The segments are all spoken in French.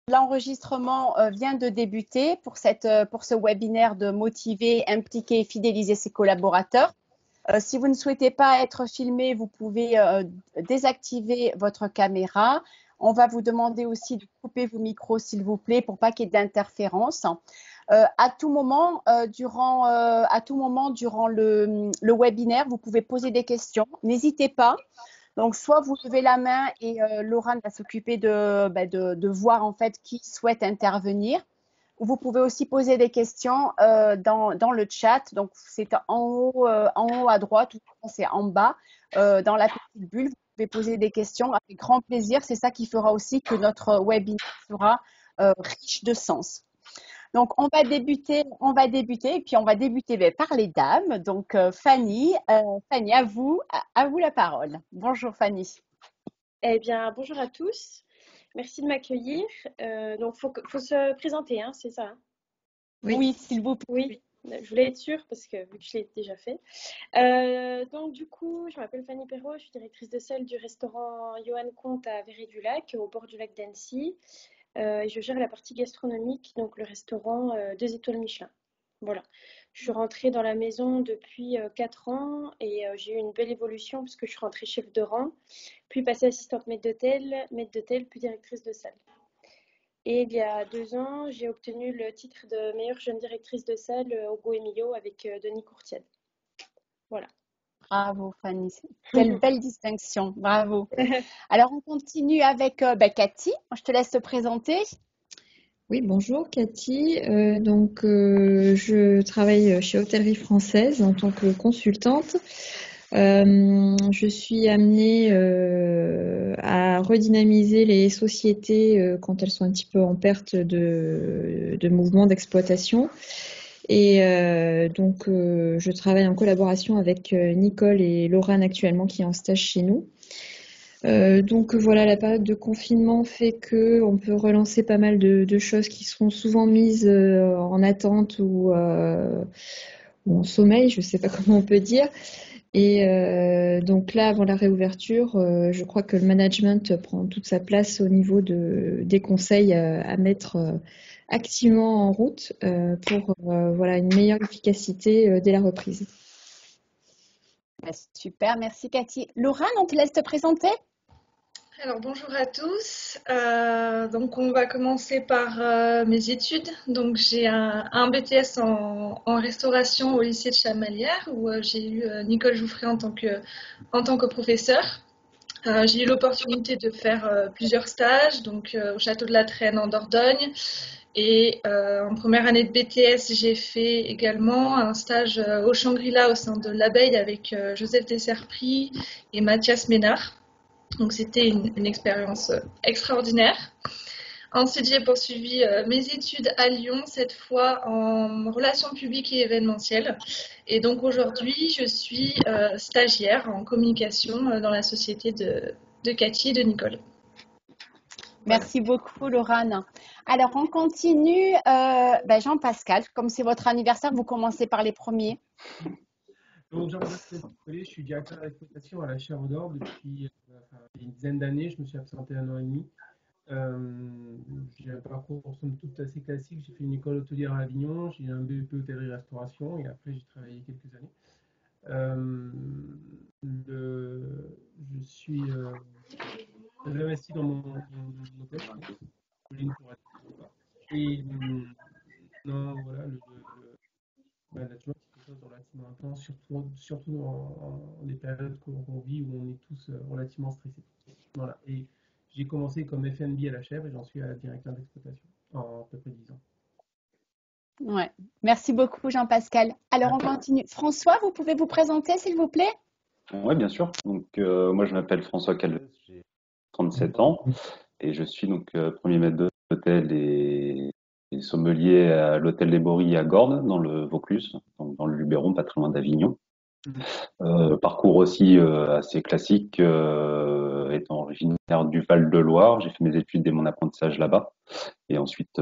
L'enregistrement vient de débuter pour ce webinaire de motiver, impliquer et fidéliser ses collaborateurs. Si vous ne souhaitez pas être filmé, vous pouvez désactiver votre caméra. On va vous demander aussi de couper vos micros, s'il vous plaît, pour pas qu'il y ait d'interférence. À tout moment durant le webinaire, vous pouvez poser des questions. N'hésitez pas. Donc, soit vous levez la main et Laurent va s'occuper de voir en fait qui souhaite intervenir. Vous pouvez aussi poser des questions dans le chat. Donc, c'est en haut à droite ou c'est en bas dans la petite bulle. Vous pouvez poser des questions avec grand plaisir. C'est ça qui fera aussi que notre webinaire sera riche de sens. Donc, on va débuter et puis on va débuter par les dames. Donc, Fanny, à vous la parole. Bonjour Fanny. Eh bien, bonjour à tous. Merci de m'accueillir. Donc, faut se présenter, hein, c'est ça, hein? Oui, s'il vous plaît. Oui, je voulais être sûre parce que vu que je l'ai déjà fait. Donc, du coup, je m'appelle Fanny Perrault, je suis directrice de salle du restaurant Johan Comte à Verret-du-Lac, au bord du lac d'Annecy. Et je gère la partie gastronomique, donc le restaurant 2 étoiles Michelin. Voilà. Je suis rentrée dans la maison depuis 4 ans et j'ai eu une belle évolution puisque je suis rentrée chef de rang, puis passée assistante maître d'hôtel, puis directrice de salle. Et il y a 2 ans, j'ai obtenu le titre de meilleure jeune directrice de salle au Goemio avec Denis Courtiade. Voilà. Bravo Fanny, quelle belle distinction, bravo. Alors on continue avec Cathy, je te laisse te présenter. Oui, bonjour Cathy. Je travaille chez Hôtellerie Française en tant que consultante. Je suis amenée à redynamiser les sociétés quand elles sont un petit peu en perte de mouvement d'exploitation. Et je travaille en collaboration avec Nicole et Laurane actuellement qui est en stage chez nous. Voilà, la période de confinement fait que on peut relancer pas mal de choses qui seront souvent mises en attente ou en sommeil, je sais pas comment on peut dire. Et donc là, avant la réouverture, je crois que le management prend toute sa place au niveau des conseils à mettre activement en route pour une meilleure efficacité dès la reprise. Super, merci Cathy. Laurane, on te laisse te présenter. Alors bonjour à tous. Donc on va commencer par mes études. Donc j'ai un BTS en restauration au lycée de Chamalières où j'ai eu Nicole Jouffret en tant que professeure. J'ai eu l'opportunité de faire plusieurs stages, donc au château de la Traîne en Dordogne. Et en première année de BTS, j'ai fait également un stage au Shangri-La au sein de l'Abeille avec Joseph Desserpris et Mathias Ménard. Donc c'était une expérience extraordinaire. Ensuite, j'ai poursuivi mes études à Lyon, cette fois en relations publiques et événementielles. Et donc aujourd'hui, je suis stagiaire en communication dans la société de Cathy et de Nicole. Merci beaucoup, Laurane. Alors, on continue. Jean-Pascal, comme c'est votre anniversaire, vous commencez par les premiers. Donc, Jean-Pascal, je suis directeur d'exploitation à la Chèvre d'Or depuis une dizaine d'années. Je me suis absenté 1 an et demi. J'ai un parcours somme toute assez classique. J'ai fait une école hôtelière à Avignon, j'ai eu un BEP hôtellerie-restauration et après j'ai travaillé quelques années. Je suis investi dans mon hôtel, et non, voilà, le management, c'est quelque chose de relativement intense, surtout en des périodes qu'on vit où on est tous relativement stressés. Voilà. Et j'ai commencé comme F&B à la Chèvre et j'en suis à directeur d'exploitation en à peu près 10 ans. Ouais. Merci beaucoup, Jean-Pascal. Alors, on continue. François, vous pouvez vous présenter, s'il vous plaît? Oui, bien sûr. Donc, moi, je m'appelle François Calves, j'ai 37 ans et je suis donc premier maître d'hôtel et sommelier à l'hôtel des Borilles à Gordes, dans le Vaucluse, dans le Luberon, pas très loin d'Avignon. Parcours aussi assez classique, étant originaire du Val-de-Loire, j'ai fait mes études et mon apprentissage là-bas. Et ensuite,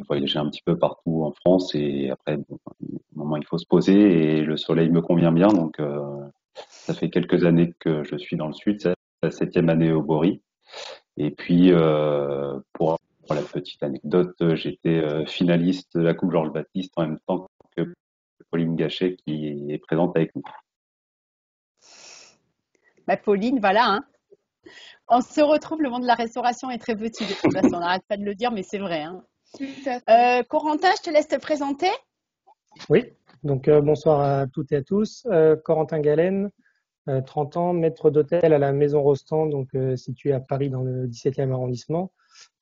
voyager un petit peu partout en France. Et après, bon, à un moment, il faut se poser et le soleil me convient bien. Donc, ça fait quelques années que je suis dans le sud. C'est la 7e année au Bory. Et puis, pour pour la petite anecdote, j'étais finaliste de la Coupe Georges Baptiste en même temps que Pauline Gachet qui est présente avec nous. Bah, Pauline, voilà, hein. On se retrouve, le monde de la restauration est très petit de toute façon, on n'arrête pas de le dire, mais c'est vrai, hein. Tout à fait. Corentin, je te laisse te présenter. Oui, donc bonsoir à toutes et à tous. Corentin Galen, 30 ans, maître d'hôtel à la Maison Rostand, donc située à Paris dans le 17e arrondissement.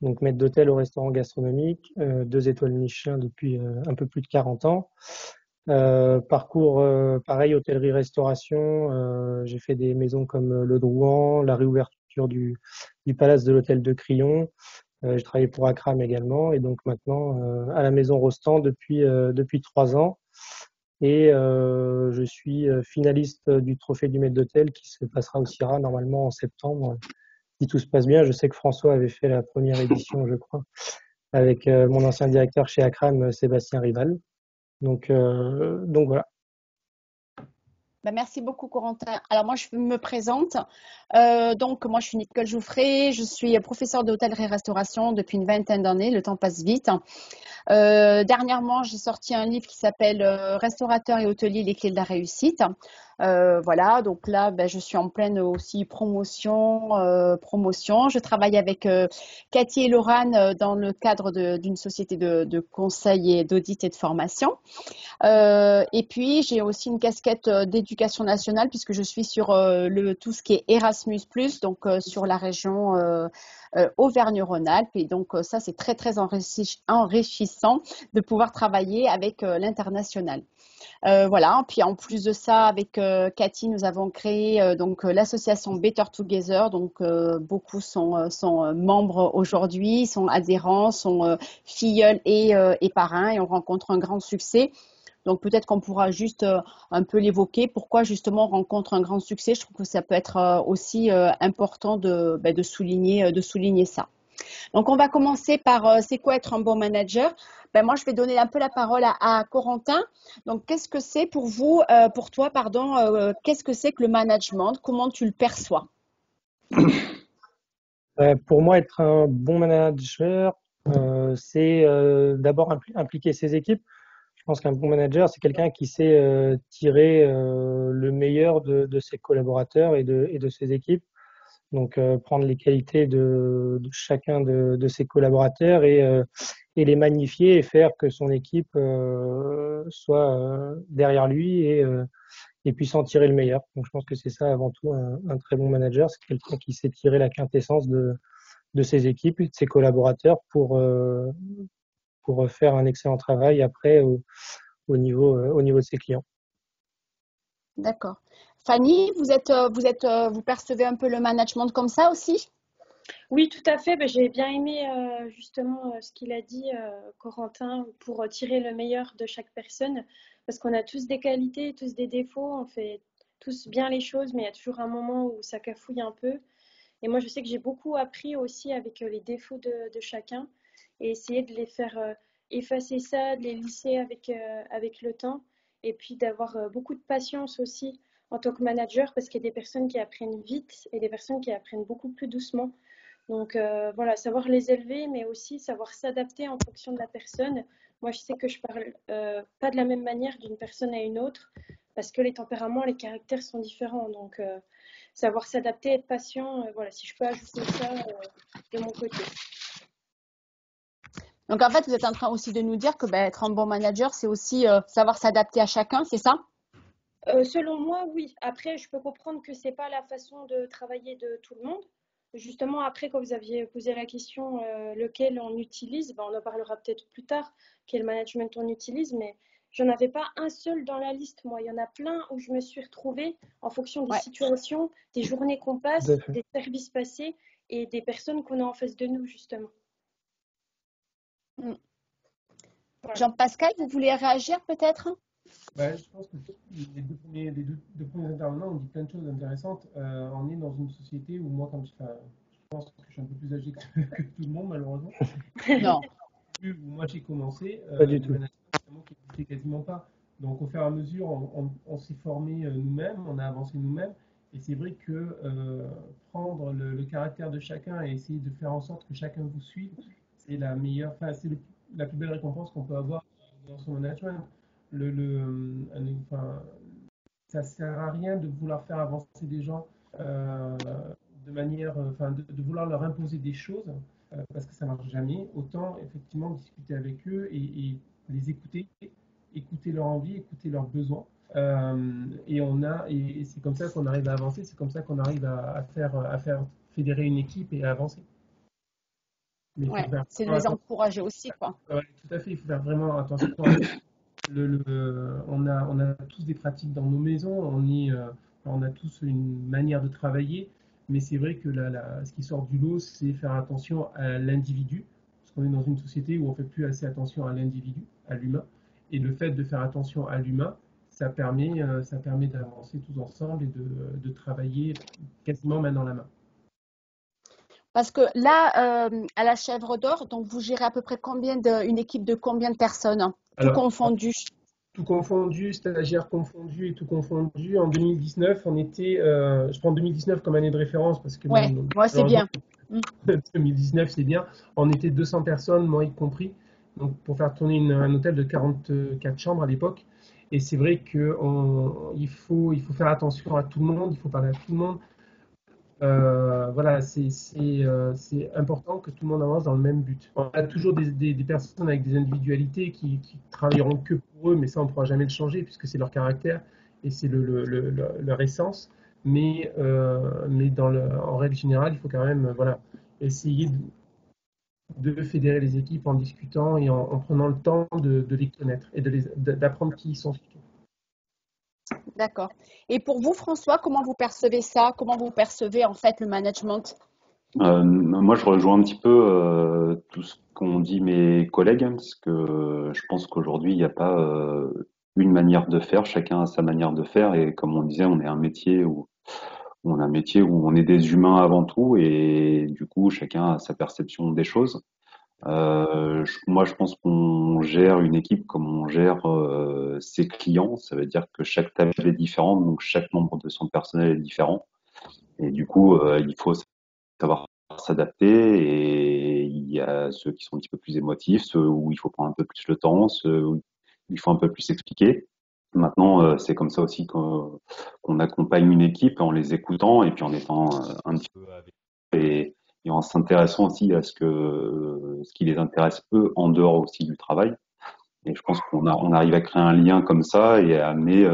Donc maître d'hôtel au restaurant gastronomique, 2 étoiles Michelin depuis un peu plus de 40 ans. Parcours pareil, hôtellerie-restauration. J'ai fait des maisons comme le Drouan, la réouverture du Palace de l'Hôtel de Crillon. J'ai travaillé pour Akram également et donc maintenant à la Maison Rostand depuis 3 ans. Et je suis finaliste du trophée du maître d'hôtel qui se passera au CIRA normalement en septembre. Si tout se passe bien, je sais que François avait fait la première édition, je crois, avec mon ancien directeur chez Akram, Sébastien Rival. Donc voilà. Ben, merci beaucoup, Corentin. Alors, moi, je me présente. Donc, moi, je suis Nicole Jouffré. Je suis professeure d'hôtellerie-restauration depuis une vingtaine d'années. Le temps passe vite. Dernièrement, j'ai sorti un livre qui s'appelle Restaurateur et hôtelier, les clés de la réussite. Voilà, donc là, ben, je suis en pleine aussi promotion. Je travaille avec Cathy et Laurane dans le cadre d'une société de conseil et d'audit et de formation. Et puis, j'ai aussi une casquette d'éducation nationale puisque je suis sur tout ce qui est Erasmus+, donc sur la région Auvergne-Rhône-Alpes. Et donc, ça, c'est très, très enrichissant de pouvoir travailler avec l'international. Voilà. Puis en plus de ça, avec Cathy, nous avons créé donc l'association Better Together. Donc beaucoup sont membres aujourd'hui, sont adhérents, sont filleuls et parrains, et on rencontre un grand succès. Donc peut-être qu'on pourra juste un peu l'évoquer. Pourquoi justement on rencontre un grand succès? Je trouve que ça peut être aussi important de souligner ça. Donc, on va commencer par c'est quoi être un bon manager? Ben, moi, je vais donner un peu la parole à Corentin. Donc, qu'est-ce que c'est pour vous, pour toi, pardon, qu'est-ce que c'est que le management? Comment tu le perçois? Pour moi, être un bon manager, c'est d'abord impliquer ses équipes. Je pense qu'un bon manager, c'est quelqu'un qui sait tirer le meilleur de ses collaborateurs et de ses équipes. Donc, prendre les qualités de chacun de ses collaborateurs et les magnifier et faire que son équipe soit derrière lui et puisse en tirer le meilleur. Donc, je pense que c'est ça avant tout un très bon manager, c'est quelqu'un qui sait tirer la quintessence de ses équipes et de ses collaborateurs pour faire un excellent travail après au niveau de ses clients. D'accord. Fanny, vous percevez un peu le management comme ça aussi? Oui, tout à fait. Ben, j'ai bien aimé justement ce qu'il a dit, Corentin, pour tirer le meilleur de chaque personne, parce qu'on a tous des qualités, tous des défauts, on fait tous bien les choses, mais il y a toujours un moment où ça cafouille un peu. Et moi, je sais que j'ai beaucoup appris aussi avec les défauts de chacun et essayer de les faire effacer ça, de les lisser avec le temps, et puis d'avoir beaucoup de patience aussi en tant que manager, parce qu'il y a des personnes qui apprennent vite et des personnes qui apprennent beaucoup plus doucement. Donc voilà, savoir les élever, mais aussi savoir s'adapter en fonction de la personne. Moi, je sais que je parle pas de la même manière d'une personne à une autre, parce que les tempéraments, les caractères sont différents. Donc savoir s'adapter, être patient, voilà, si je peux ajouter ça de mon côté. Donc en fait, vous êtes en train aussi de nous dire que être un bon manager, c'est aussi savoir s'adapter à chacun, c'est ça? Selon moi, oui. Après, je peux comprendre que c'est pas la façon de travailler de tout le monde. Justement, après, quand vous aviez posé la question lequel on utilise, on en parlera peut-être plus tard, quel management on utilise, mais j'en avais pas un seul dans la liste. Moi, il y en a plein où je me suis retrouvée en fonction des situations, des journées qu'on passe, des services passés et des personnes qu'on a en face de nous, justement. Voilà. Jean-Pascal, vous voulez réagir peut-être? Je pense que les deux premiers intervenants ont dit plein de choses intéressantes. On est dans une société où moi, je pense que je suis un peu plus âgé que tout le monde, malheureusement. Non. Où moi j'ai commencé, Pas du tout. le management qui n'existait quasiment pas. Donc au fur et à mesure, on s'est formé nous-mêmes, on a avancé nous-mêmes. Et c'est vrai que prendre le caractère de chacun et essayer de faire en sorte que chacun vous suive, c'est la meilleure, enfin, c'est la plus belle récompense qu'on peut avoir dans son management. Enfin, ça sert à rien de vouloir faire avancer des gens de manière, enfin, de vouloir leur imposer des choses parce que ça marche jamais. Autant effectivement discuter avec eux et les écouter, écouter leur envie, écouter leurs besoins. Et c'est comme ça qu'on arrive à avancer, c'est comme ça qu'on arrive à faire fédérer une équipe et à avancer. Mais il faut faire c'est de les encourager aussi, quoi. Ouais, tout à fait, il faut faire vraiment attention. On a tous des pratiques dans nos maisons, on a tous une manière de travailler, mais c'est vrai que ce qui sort du lot, c'est faire attention à l'individu, parce qu'on est dans une société où on fait plus assez attention à l'individu, à l'humain, et le fait de faire attention à l'humain, ça permet d'avancer tous ensemble et de travailler quasiment main dans la main. Parce que là, à la Chèvre d'Or, donc vous gérez à peu près une équipe de combien de personnes, tout Alors, confondu? Tout confondu, stagiaires confondus et tout confondu. En 2019, on était, je prends 2019 comme année de référence parce que Ouais, c'est bien. 2019, c'est bien. On était 200 personnes, moi y compris, donc pour faire tourner un hôtel de 44 chambres à l'époque. Et c'est vrai qu'il faut faire attention à tout le monde, il faut parler à tout le monde. Voilà, c'est important que tout le monde avance dans le même but. On a toujours des personnes avec des individualités qui travailleront que pour eux, mais ça, on ne pourra jamais le changer puisque c'est leur caractère et c'est leur essence. Mais en règle générale, il faut quand même voilà, essayer de fédérer les équipes en discutant et en prenant le temps de les connaître et d'apprendre qui ils sont surtout. D'accord. Et pour vous, François, comment vous percevez ça? Comment vous percevez en fait le management? Moi, je rejoins un petit peu tout ce qu'ont dit mes collègues, hein, parce que je pense qu'aujourd'hui, il n'y a pas une manière de faire, chacun a sa manière de faire, et comme on disait, on est un métier où on est des humains avant tout, et du coup, chacun a sa perception des choses. Moi, je pense qu'on gère une équipe comme on gère ses clients. Ça veut dire que chaque table est différente, donc chaque membre de son personnel est différent. Et du coup, il faut savoir s'adapter. Et il y a ceux qui sont un petit peu plus émotifs, ceux où il faut prendre un peu plus le temps, ceux où il faut un peu plus expliquer. Maintenant, c'est comme ça aussi qu'on accompagne une équipe en les écoutant et puis en étant un petit peu avec eux et en s'intéressant aussi à ce qui les intéresse eux en dehors aussi du travail. Et je pense on arrive à créer un lien comme ça et à amener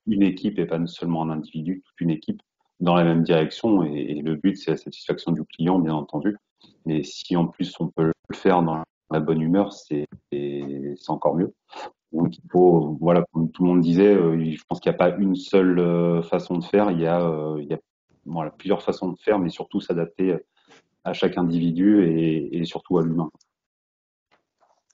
une équipe et pas seulement un individu, toute une équipe dans la même direction. Et le but, c'est la satisfaction du client, bien entendu. Mais si en plus on peut le faire dans la bonne humeur, c'est encore mieux. Donc il faut, voilà, comme tout le monde disait, je pense qu'il n'y a pas une seule façon de faire. Il y a voilà, plusieurs façons de faire, mais surtout s'adapter à chaque individu et surtout à l'humain.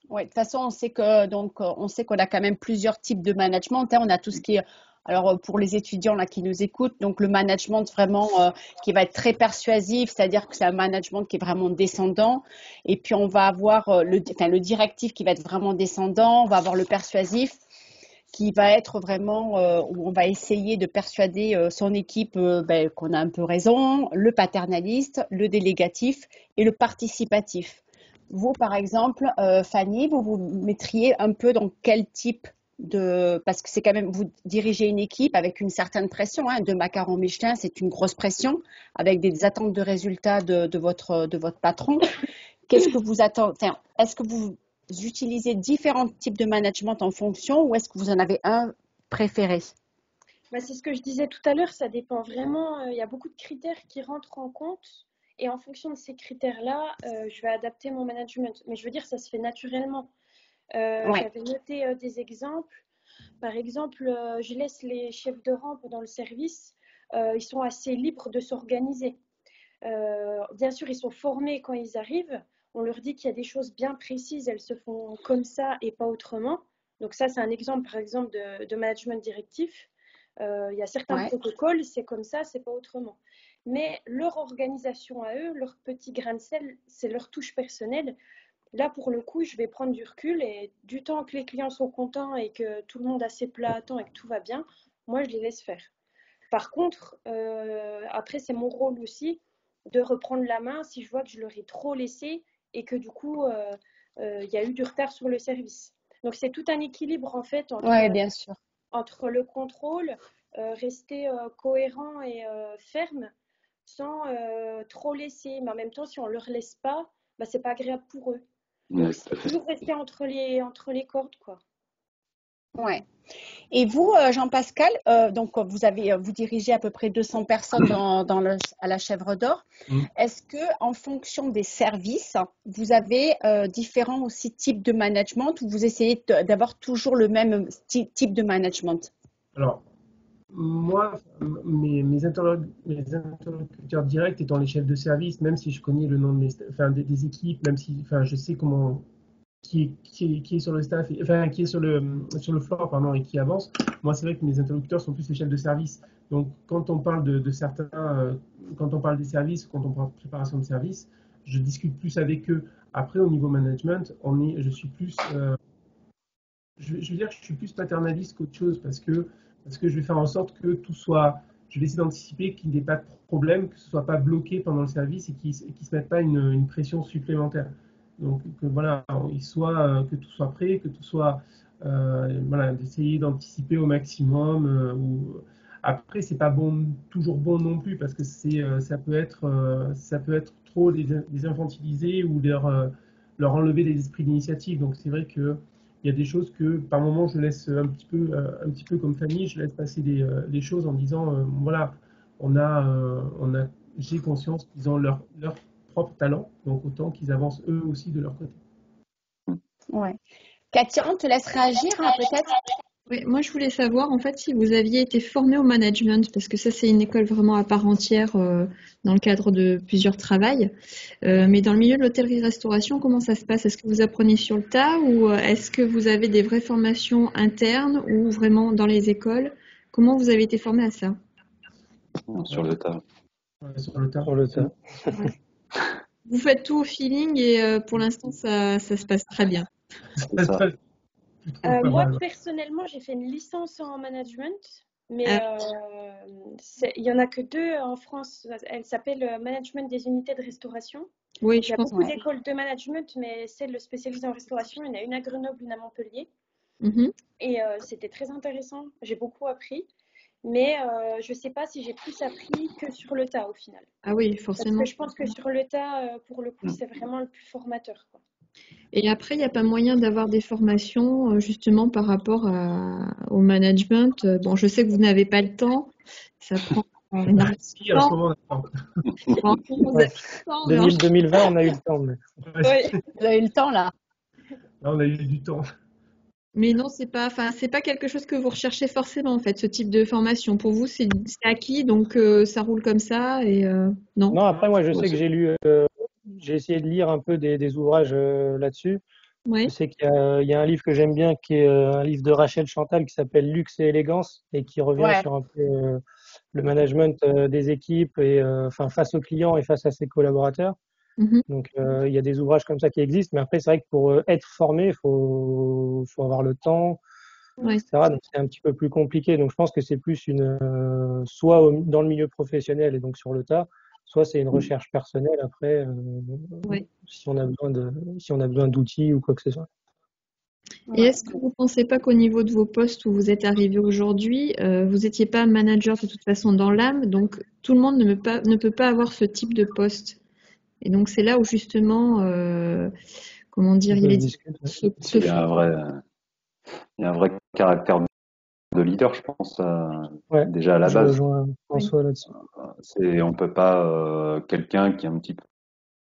Oui, de toute façon, on sait qu'on a quand même plusieurs types de management, hein. On a tout ce qui est, alors pour les étudiants là qui nous écoutent, donc le management vraiment qui va être très persuasif, c'est-à-dire que c'est un management qui est vraiment descendant. Et puis on va avoir le directif qui va être vraiment descendant. On va avoir le persuasif qui va être vraiment où on va essayer de persuader son équipe qu'on a un peu raison, le paternaliste, le délégatif et le participatif. Vous, par exemple, Fanny, vous mettriez un peu dans quel type parce que c'est quand même, vous dirigez une équipe avec une certaine pression, hein, 2 macarons Michelin, c'est une grosse pression, avec des attentes de résultats de votre patron. Qu'est-ce que vous attendez, enfin, est-ce que vous utilisez différents types de management en fonction ou est-ce que vous en avez un préféré? C'est ce que je disais tout à l'heure, ça dépend vraiment, il y a beaucoup de critères qui rentrent en compte. Et en fonction de ces critères-là, je vais adapter mon management. Mais je veux dire, ça se fait naturellement. Ouais. J'avais noté des exemples. Par exemple, je laisse les chefs de rang pendant le service. Ils sont assez libres de s'organiser. Bien sûr, ils sont formés quand ils arrivent. On leur dit qu'il y a des choses bien précises. Elles se font comme ça et pas autrement. Donc ça, c'est un exemple, par exemple, de management directif. Il y a certains protocoles, c'est comme ça, c'est pas autrement. Mais leur organisation à eux, leur petit grain de sel, c'est leur touche personnelle. Là, pour le coup, je vais prendre du recul et du temps que les clients sont contents et que tout le monde a ses plats à temps et que tout va bien, moi, je les laisse faire. Par contre, après, c'est mon rôle aussi de reprendre la main si je vois que je leur ai trop laissé et que du coup, il y a eu du retard sur le service. Donc, c'est tout un équilibre en fait Oui, bien sûr. entre le contrôle, rester cohérent et ferme sans trop laisser. Mais en même temps, si on ne leur laisse pas, bah, c'est pas agréable pour eux. Donc, Ouais, tout c'est à fait. toujours rester entre les cordes, quoi. Ouais. Et vous, Jean-Pascal, donc vous dirigez à peu près 200 personnes à la Chèvre d'Or. Est-ce que, en fonction des services, vous avez différents aussi types de management ou vous essayez d'avoir toujours le même type de management? Alors, moi, mes interlocuteurs directs étant les chefs de service, même si je connais le nom des équipes, même si je sais qui est sur le staff, qui est sur le floor, pardon, et qui avance. Moi, c'est vrai que mes interlocuteurs sont plus les chefs de service. Donc, quand on parle de certains, quand on parle des services, quand on parle de préparation de services, je discute plus avec eux. Après, au niveau management, je suis plus, je veux dire que je suis plus paternaliste qu'autre chose parce que je vais faire en sorte que tout soit, je vais essayer d'anticiper qu'il n'y ait pas de problème, que ce soit pas bloqué pendant le service et qu'il ne se mette pas une pression supplémentaire. Donc que voilà, que tout soit prêt, que tout soit voilà, d'essayer d'anticiper au maximum. Après, c'est pas toujours bon non plus parce que ça peut être trop les infantiliser ou leur enlever des esprits d'initiative. Donc c'est vrai que il y a des choses que par moment je laisse un petit peu comme famille, je laisse passer des choses en disant voilà, j'ai conscience qu'ils ont leur propre talent, donc autant qu'ils avancent eux aussi de leur côté. Ouais. Katia, on te laisse réagir peut-être? Oui, moi, je voulais savoir en fait si vous aviez été formé au management, parce que ça, c'est une école vraiment à part entière dans le cadre de plusieurs travails. Mais dans le milieu de l'hôtellerie-restauration, comment ça se passe? Est-ce que vous apprenez sur le tas ou est-ce que vous avez des vraies formations internes ou vraiment dans les écoles? Comment vous avez été formé à ça? Sur le tas. Ouais, sur le tas. Ouais. Vous faites tout au feeling et pour l'instant, ça se passe très bien. Moi, personnellement, j'ai fait une licence en management, mais il n'y en a que 2 en France. Elle s'appelle Management des unités de restauration. Oui, il y a beaucoup d'écoles de management, mais celle spécialisée en restauration, il y en a une à Grenoble, une à Montpellier. Et c'était très intéressant. J'ai beaucoup appris. Mais je ne sais pas si j'ai plus appris que sur le tas au final. Ah oui, forcément. Parce que je pense que sur le tas, pour le coup, c'est vraiment le plus formateur, quoi. Et après, il n'y a pas moyen d'avoir des formations justement par rapport au management. Bon, je sais que vous n'avez pas le temps. Ça prend énormément de temps. Ouais. 2020, on a eu le temps. Mais... Oui, vous avez eu le temps là. Là, on a eu du temps. Mais non, c'est pas quelque chose que vous recherchez forcément en fait, ce type de formation. Pour vous, c'est acquis, donc ça roule comme ça et non. Non, après moi, je sais que j'ai essayé de lire un peu des ouvrages là-dessus. Ouais. Je sais qu'il y a un livre que j'aime bien, qui est un livre de Rachel Chantal, qui s'appelle Luxe et élégance, et qui revient sur un peu le management des équipes et face aux clients et face à ses collaborateurs. Donc il y a des ouvrages comme ça qui existent, mais après c'est vrai que pour être formé, il faut avoir le temps, etc. Donc c'est un petit peu plus compliqué. Donc je pense que c'est plus soit dans le milieu professionnel et donc sur le tas, soit c'est une recherche personnelle après si on a besoin d'outils ou quoi que ce soit. Et est-ce que vous ne pensez pas qu'au niveau de vos postes où vous êtes arrivé aujourd'hui, vous n'étiez pas manager de toute façon dans l'âme, donc tout le monde ne peut pas avoir ce type de poste? Et donc c'est là où justement, comment dire, il y a un vrai caractère de leader, je pense, déjà à la base. François là-dessus. On peut pas quelqu'un qui est un petit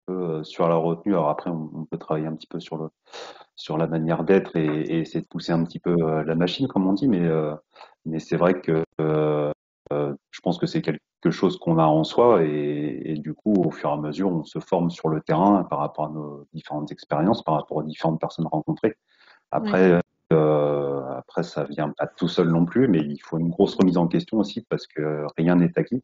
peu sur la retenue. Alors après, on peut travailler un petit peu sur la manière d'être et essayer de pousser un petit peu la machine, comme on dit, mais c'est vrai que je pense que c'est quelque chose qu'on a en soi et du coup, au fur et à mesure, on se forme sur le terrain par rapport à nos différentes expériences, par rapport aux différentes personnes rencontrées. Après, après, ça vient pas tout seul non plus, mais il faut une grosse remise en question aussi parce que rien n'est acquis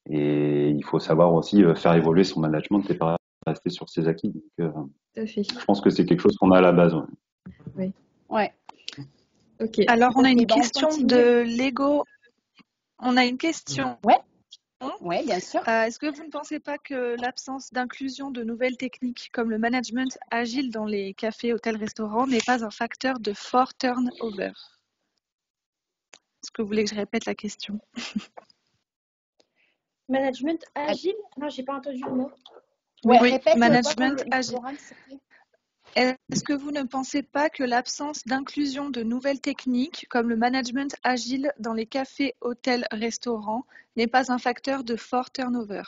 et il faut savoir aussi faire évoluer son management et pas rester sur ses acquis. Donc, je pense que c'est quelque chose qu'on a à la base. Oui. Ouais. Ok. Alors, on a une question de Lego. On a une question. Ouais. Oui, bien sûr. Est-ce que vous ne pensez pas que l'absence d'inclusion de nouvelles techniques comme le management agile dans les cafés, hôtels, restaurants n'est pas un facteur de fort turnover? Est-ce que vous voulez que je répète la question? Management agile? Non, j'ai pas entendu le mot. Ouais, Oui, répète, management agile. Laurent, s'il te plaît. Est-ce que vous ne pensez pas que l'absence d'inclusion de nouvelles techniques comme le management agile dans les cafés, hôtels, restaurants n'est pas un facteur de fort turnover?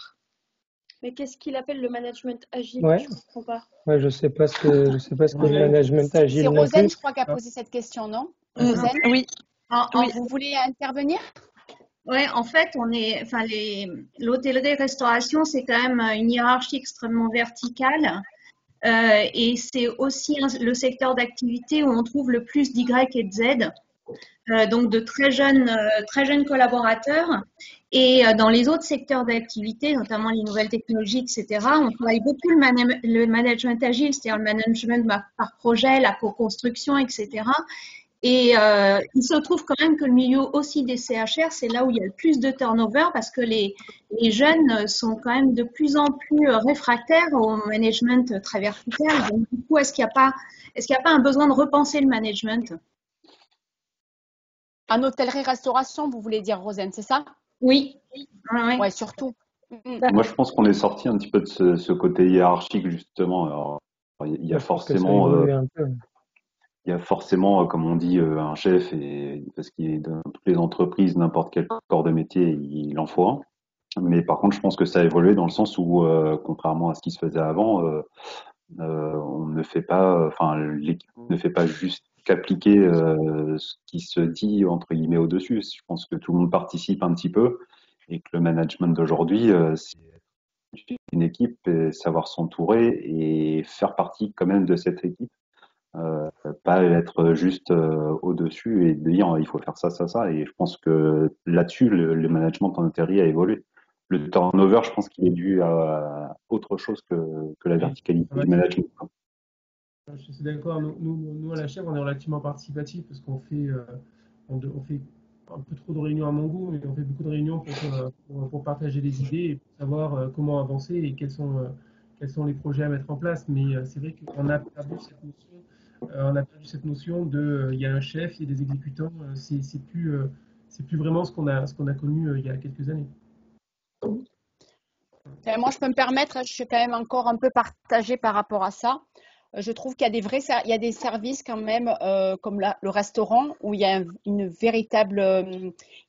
Mais qu'est-ce qu'il appelle le management agile? Ouais. Je comprends pas. Ouais, je sais pas ce que le management C'est agile non Rosane, plus. je crois, qui a posé cette question, non? Mm, Rosane, oui, oui. vous voulez intervenir? Ouais, en fait, l'hôtellerie-restauration, c'est quand même une hiérarchie extrêmement verticale. Et c'est aussi le secteur d'activité où on trouve le plus d'Y et de Z. Donc de très jeunes collaborateurs. Et dans les autres secteurs d'activité, notamment les nouvelles technologies, etc., on travaille beaucoup le management agile, c'est-à-dire le management par projet, la co-construction, etc. Et il se trouve quand même que le milieu aussi des CHR, c'est là où il y a le plus de turnover parce que les jeunes sont quand même de plus en plus réfractaires au management très vertical. Donc, du coup, est-ce qu'il n'y a pas un besoin de repenser le management? En hôtellerie-restauration, vous voulez dire, Rosane, c'est ça? Oui. Ouais, surtout. Moi, je pense qu'on est sorti un petit peu de ce côté hiérarchique, justement. Alors, il y a forcément, comme on dit, un chef, et parce qu'il est dans toutes les entreprises, n'importe quel corps de métier, il en faut un. Mais par contre, je pense que ça a évolué dans le sens où, contrairement à ce qui se faisait avant, on ne fait pas, enfin, l'équipe ne fait pas juste qu'appliquer ce qui se dit entre guillemets au-dessus. Je pense que tout le monde participe un petit peu et que le management d'aujourd'hui, c'est une équipe, et savoir s'entourer et faire partie quand même de cette équipe. Pas être juste au-dessus et dire il faut faire ça, ça, ça. Et je pense que là-dessus, le management en hôtellerie a évolué. Le turnover, je pense qu'il est dû à autre chose que la verticalité du management. Je suis d'accord. Nous, à la Chèvre, on est relativement participatif parce qu'on fait, on fait un peu trop de réunions à mon goût, mais on fait beaucoup de réunions pour partager les idées et pour savoir comment avancer et quels sont les projets à mettre en place. Mais c'est vrai qu'on a perdu cette notion. On a perdu cette notion de, il y a un chef, il y a des exécutants. C'est plus vraiment ce qu'on a connu il y a quelques années. Moi, je peux me permettre, je suis quand même encore un peu partagée par rapport à ça. Je trouve qu'il y a des services quand même, comme le restaurant, où il y a une véritable,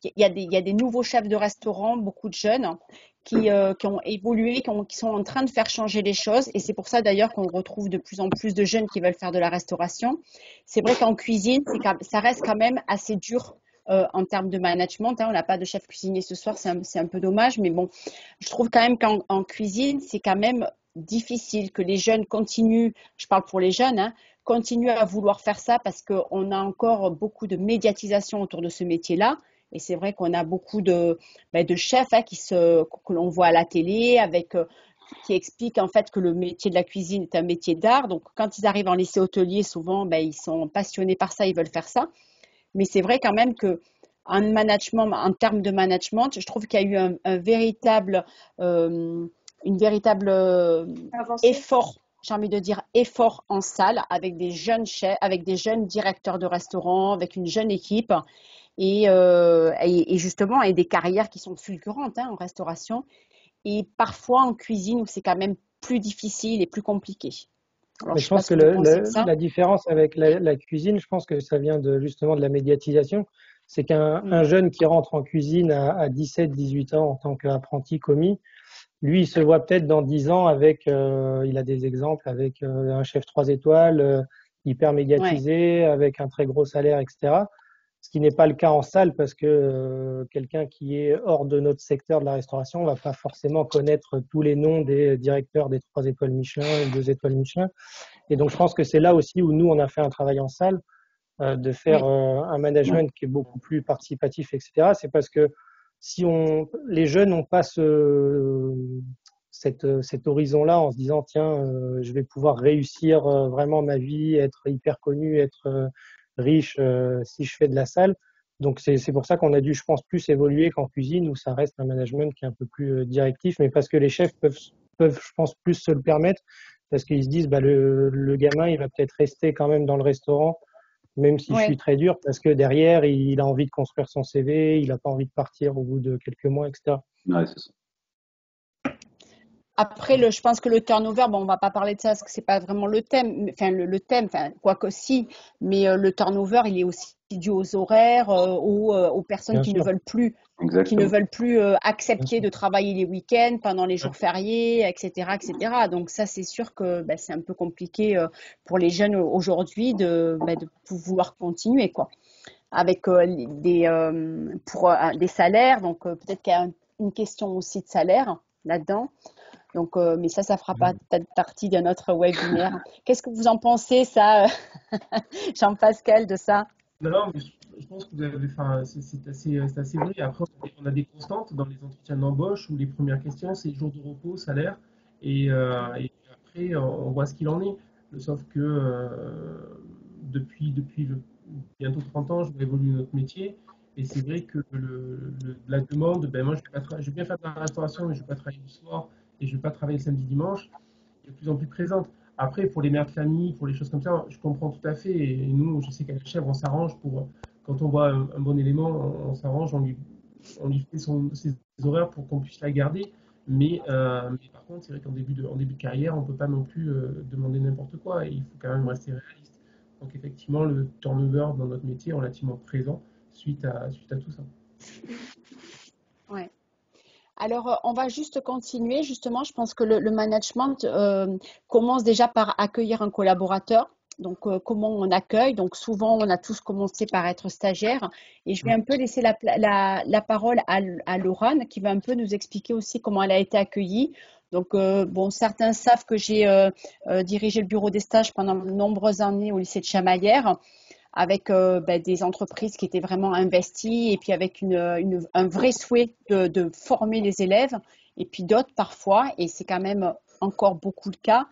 il y a des nouveaux chefs de restaurant, beaucoup de jeunes qui ont évolué, qui sont en train de faire changer les choses. Et c'est pour ça d'ailleurs qu'on retrouve de plus en plus de jeunes qui veulent faire de la restauration. C'est vrai qu'en cuisine, ça reste quand même assez dur. En termes de management, on n'a pas de chef cuisinier ce soir, c'est un peu dommage, mais bon, je trouve quand même qu'en cuisine, c'est quand même difficile que les jeunes continuent, je parle pour les jeunes, continuent à vouloir faire ça parce qu'on a encore beaucoup de médiatisation autour de ce métier-là. Et c'est vrai qu'on a beaucoup de chefs que l'on voit à la télé qui expliquent en fait que le métier de la cuisine est un métier d'art. Donc quand ils arrivent en lycée hôtelier, souvent ils sont passionnés par ça, ils veulent faire ça. Mais c'est vrai quand même que en termes de management, je trouve qu'il y a eu un véritable effort, j'ai envie de dire effort en salle avec des jeunes chefs, avec des jeunes directeurs de restaurants, avec une jeune équipe et justement et des carrières qui sont fulgurantes en restauration et parfois en cuisine où c'est quand même plus difficile et plus compliqué. Alors, je pense que la différence avec la cuisine, je pense que ça vient justement de la médiatisation. C'est qu'un jeune qui rentre en cuisine à 17-18 ans en tant qu'apprenti commis, lui, il se voit peut-être dans 10 ans avec, il a des exemples avec un chef 3 étoiles, hyper médiatisé, avec un très gros salaire, etc. Ce qui n'est pas le cas en salle parce que quelqu'un qui est hors de notre secteur de la restauration va pas forcément connaître tous les noms des directeurs des 3 étoiles Michelin et 2 étoiles Michelin. Et donc, je pense que c'est là aussi où nous, on a fait un travail en salle, de faire un management qui est beaucoup plus participatif, etc. C'est parce que les jeunes n'ont pas cet horizon-là en se disant, tiens, je vais pouvoir réussir vraiment ma vie, être hyper connu, être riche si je fais de la salle. Donc c'est pour ça qu'on a dû, je pense, plus évoluer qu'en cuisine où ça reste un management qui est un peu plus directif, mais parce que les chefs peuvent, je pense, plus se le permettre parce qu'ils se disent, bah, le gamin, il va peut-être rester quand même dans le restaurant, même si je suis Ouais. très dur, parce que derrière, il a envie de construire son CV, il n'a pas envie de partir au bout de quelques mois, etc. Ouais, c'est ça. Après, je pense que le turnover, bon, on va pas parler de ça parce que c'est pas vraiment le thème, enfin le thème, enfin quoique si, mais le turnover, il est aussi dû aux horaires, aux personnes Bien qui ne sûr, veulent plus, Exactement. bien accepter sûr. de travailler les week-ends pendant les jours fériés, etc., etc. Donc ça, c'est sûr que c'est un peu compliqué pour les jeunes aujourd'hui de pouvoir continuer quoi, avec des salaires. Donc peut-être qu'il y a une question aussi de salaire là-dedans. Donc, mais ça fera pas peut-être partie de notre webinaire. Qu'est-ce que vous en pensez, ça, Jean-Pascal, de ça? Non, mais je pense que vous avez, enfin, c'est assez vrai. Après, on a des constantes dans les entretiens d'embauche où les premières questions, c'est jour de repos, salaire, et après, on voit ce qu'il en est. Sauf que depuis bientôt 30 ans, je vais évoluer notre métier, et c'est vrai que la demande, ben moi, je vais bien faire de la restauration, mais je ne vais pas travailler le soir, et je ne vais pas travailler le samedi, dimanche, est de plus en plus présente. Après, pour les mères de famille, pour les choses comme ça, je comprends tout à fait. Et nous, je sais qu'à la chèvre, on s'arrange pour, quand on voit un bon élément, on s'arrange, on lui fait ses horaires pour qu'on puisse la garder. Mais par contre, c'est vrai en début de carrière, on ne peut pas non plus demander n'importe quoi. Et il faut quand même rester réaliste. Donc effectivement, le turnover dans notre métier est relativement présent suite à tout ça. Ouais. Alors, on va juste continuer. Justement, je pense que le management commence déjà par accueillir un collaborateur. Donc, comment on accueille? Donc, souvent, on a tous commencé par être stagiaire. Et je vais un peu laisser la parole à Laurane, qui va un peu nous expliquer aussi comment elle a été accueillie. Donc, bon, certains savent que j'ai dirigé le bureau des stages pendant de nombreuses années au lycée de Chamalières, avec des entreprises qui étaient vraiment investies et puis avec un vrai souhait de former les élèves, et puis d'autres parfois, et c'est quand même encore beaucoup le cas,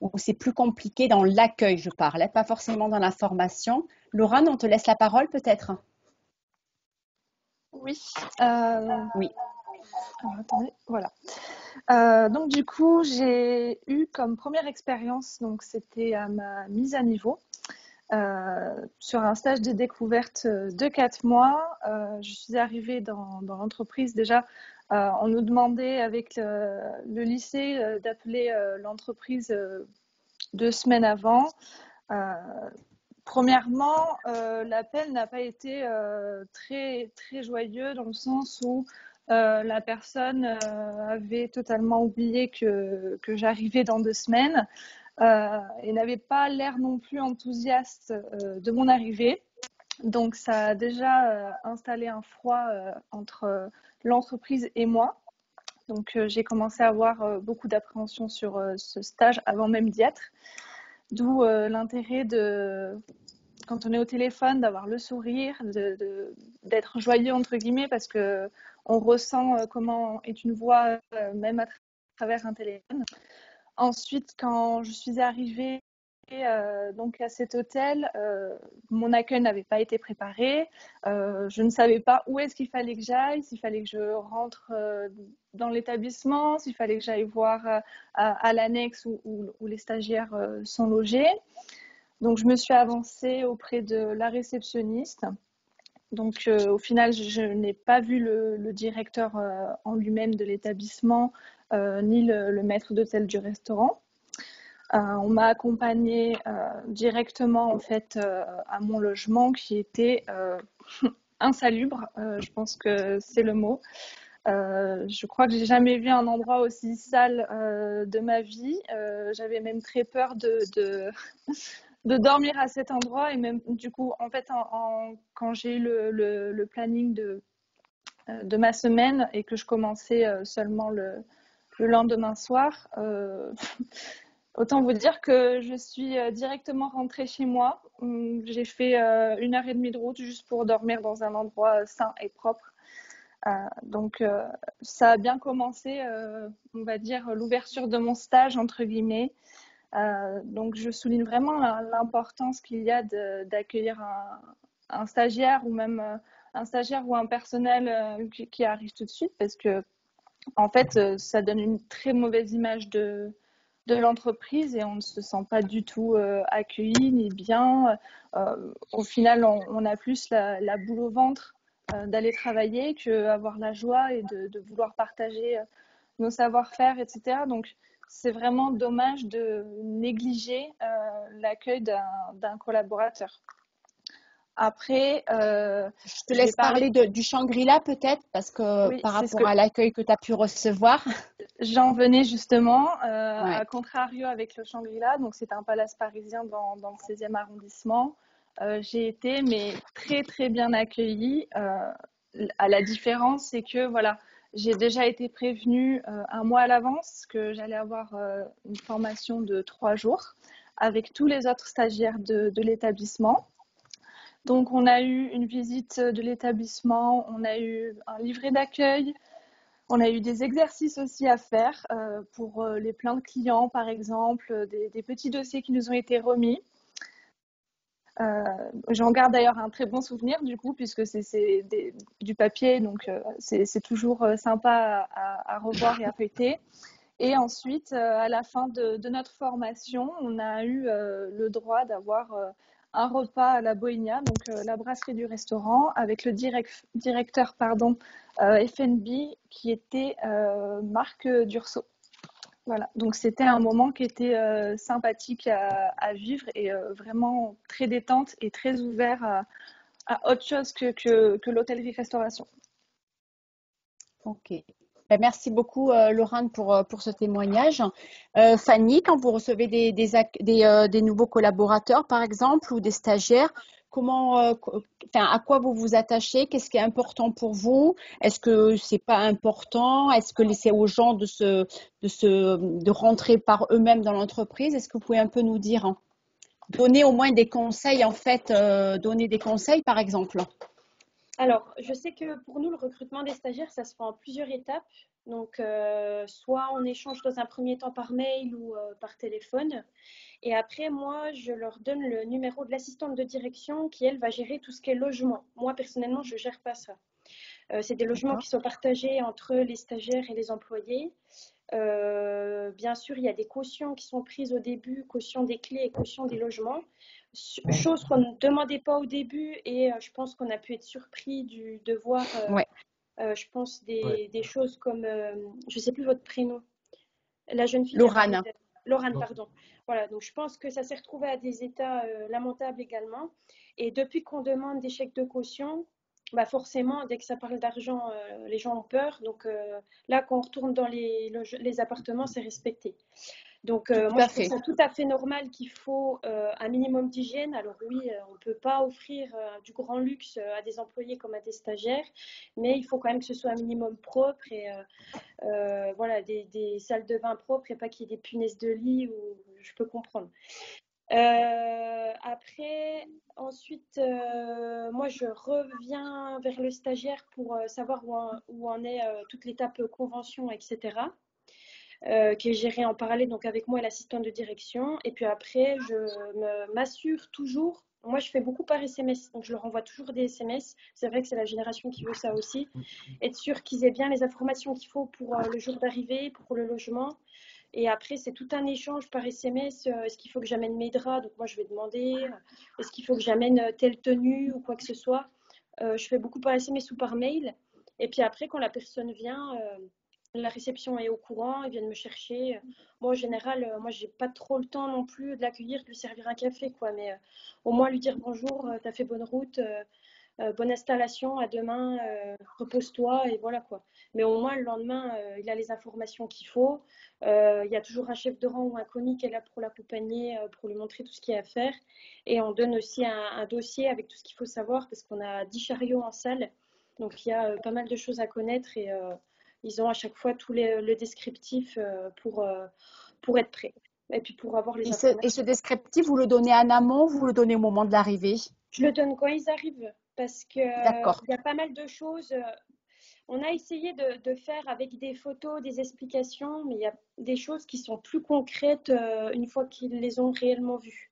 où c'est plus compliqué dans l'accueil, je parle, hein, pas forcément dans la formation. Laurane, on te laisse la parole peut-être? Oui. Oui. Alors, attendez, voilà. Donc du coup, j'ai eu comme première expérience, donc c'était à ma mise à niveau, sur un stage de découverte de 4 mois. Je suis arrivée dans l'entreprise. Déjà, on nous demandait avec le lycée d'appeler l'entreprise 2 semaines avant. Premièrement, l'appel n'a pas été très, très joyeux dans le sens où la personne avait totalement oublié que j'arrivais dans 2 semaines et n'avait pas l'air non plus enthousiaste de mon arrivée. Donc, ça a déjà installé un froid entre l'entreprise et moi. Donc, j'ai commencé à avoir beaucoup d'appréhension sur ce stage avant même d'y être. D'où l'intérêt de, quand on est au téléphone, d'avoir le sourire, d'être joyeux entre guillemets, parce que on ressent comment est une voix même à travers un téléphone. Ensuite, quand je suis arrivée donc à cet hôtel, mon accueil n'avait pas été préparé. Je ne savais pas où est-ce qu'il fallait que j'aille, s'il fallait que je rentre dans l'établissement, s'il fallait que j'aille voir à l'annexe où les stagiaires sont logés. Donc, je me suis avancée auprès de la réceptionniste. Donc, au final, je n'ai pas vu le directeur en lui-même de l'établissement, ni le maître d'hôtel du restaurant. On m'a accompagnée directement en fait à mon logement qui était insalubre. Je pense que c'est le mot. Je crois que j'ai jamais vu un endroit aussi sale de ma vie. J'avais même très peur de dormir à cet endroit, et même du coup en fait quand j'ai eu le planning de ma semaine et que je commençais seulement le lendemain soir, autant vous dire que je suis directement rentrée chez moi. J'ai fait 1h30 de route juste pour dormir dans un endroit sain et propre. Donc ça a bien commencé, on va dire, l'ouverture de mon stage entre guillemets. Donc je souligne vraiment l'importance qu'il y a d'accueillir un stagiaire ou même un stagiaire ou un personnel qui arrive tout de suite, parce que en fait, ça donne une très mauvaise image de l'entreprise et on ne se sent pas du tout accueilli ni bien. Au final, on a plus la boule au ventre d'aller travailler qu'avoir la joie et de vouloir partager nos savoir-faire, etc. Donc, c'est vraiment dommage de négliger l'accueil d'un collaborateur. Après, je te laisse parler du Shangri-La peut-être, parce que oui, par rapport à l'accueil que tu as pu recevoir. J'en venais justement, à contrario avec le Shangri-La, donc c'est un palace parisien dans le 16e arrondissement. J'ai été mais très très bien accueillie. À la différence, c'est que voilà, j'ai déjà été prévenue un mois à l'avance que j'allais avoir une formation de 3 jours avec tous les autres stagiaires de l'établissement. Donc on a eu une visite de l'établissement, on a eu un livret d'accueil, on a eu des exercices aussi à faire pour les plaintes clients, par exemple, des petits dossiers qui nous ont été remis. J'en garde d'ailleurs un très bon souvenir du coup, puisque c'est du papier, donc c'est toujours sympa à revoir et à feuilleter. Et ensuite, à la fin de notre formation, on a eu le droit d'avoir un repas à la Bohénia, donc la brasserie du restaurant, avec le directeur F&B qui était Marc Dursault. Voilà, donc c'était un moment qui était sympathique à vivre et vraiment très détente et très ouvert à autre chose que l'hôtellerie-restauration. Ok. Merci beaucoup, Laurent, pour ce témoignage. Fanny, quand vous recevez des nouveaux collaborateurs, par exemple, ou des stagiaires, à quoi vous vous attachez? Qu'est-ce qui est important pour vous? Est-ce que c'est pas important? Est-ce que laisser aux gens de rentrer par eux-mêmes dans l'entreprise? Est-ce que vous pouvez un peu nous dire, hein? Donner au moins des conseils, en fait, donner des conseils, par exemple. Alors, je sais que pour nous, le recrutement des stagiaires, ça se fait en plusieurs étapes. Donc, soit on échange dans un premier temps par mail ou par téléphone. Et après, moi, je leur donne le numéro de l'assistante de direction qui, elle, va gérer tout ce qui est logement. Moi, personnellement, je ne gère pas ça. C'est des logements qui sont partagés entre les stagiaires et les employés. Bien sûr, il y a des cautions qui sont prises au début, caution des clés et caution des logements. Chose qu'on ne demandait pas au début et je pense qu'on a pu être surpris de voir, je pense, des choses comme, je ne sais plus votre prénom, la jeune fille. Laurane, pardon. Voilà, donc je pense que ça s'est retrouvé à des états lamentables également. Et depuis qu'on demande des chèques de caution, bah forcément, dès que ça parle d'argent, les gens ont peur. Donc là, quand on retourne dans les appartements, c'est respecté. Donc moi, je trouve ça tout à fait normal qu'il faut un minimum d'hygiène. Alors oui, on ne peut pas offrir du grand luxe à des employés comme à des stagiaires, mais il faut quand même que ce soit un minimum propre et voilà, des salles de bain propres et pas qu'il y ait des punaises de lit, ou je peux comprendre. Après, ensuite, moi, je reviens vers le stagiaire pour savoir où en est toute l'étape convention, etc., qui est gérée en parallèle donc avec moi et l'assistante de direction. Et puis après, je m'assure toujours. Moi, je fais beaucoup par SMS, donc je leur envoie toujours des SMS. C'est vrai que c'est la génération qui veut ça aussi. Être sûr qu'ils aient bien les informations qu'il faut pour le jour d'arrivée, pour le logement. Et après, c'est tout un échange par SMS. Est-ce qu'il faut que j'amène mes draps? Donc moi, je vais demander. Est-ce qu'il faut que j'amène telle tenue ou quoi que ce soit? Je fais beaucoup par SMS ou par mail. Et puis après, quand la personne vient, la réception est au courant, ils viennent me chercher. Moi, en général, moi, j'ai pas trop le temps non plus de l'accueillir, de lui servir un café, quoi. Mais au moins lui dire bonjour, t'as fait bonne route, bonne installation, à demain, repose-toi, et voilà, quoi. Mais au moins, le lendemain, il a les informations qu'il faut. Il y a toujours un chef de rang ou un commis qui est là pour l'accompagner, pour lui montrer tout ce qu'il y a à faire. Et on donne aussi un dossier avec tout ce qu'il faut savoir, parce qu'on a 10 chariots en salle. Donc, il y a pas mal de choses à connaître et ils ont à chaque fois tout le descriptif pour être prêts. Et puis pour avoir les informations. Et ce descriptif, vous le donnez en amont ou vous le donnez au moment de l'arrivée? Je le donne quand ils arrivent parce qu'il y a pas mal de choses. On a essayé de faire avec des photos, des explications, mais il y a des choses qui sont plus concrètes une fois qu'ils les ont réellement vues.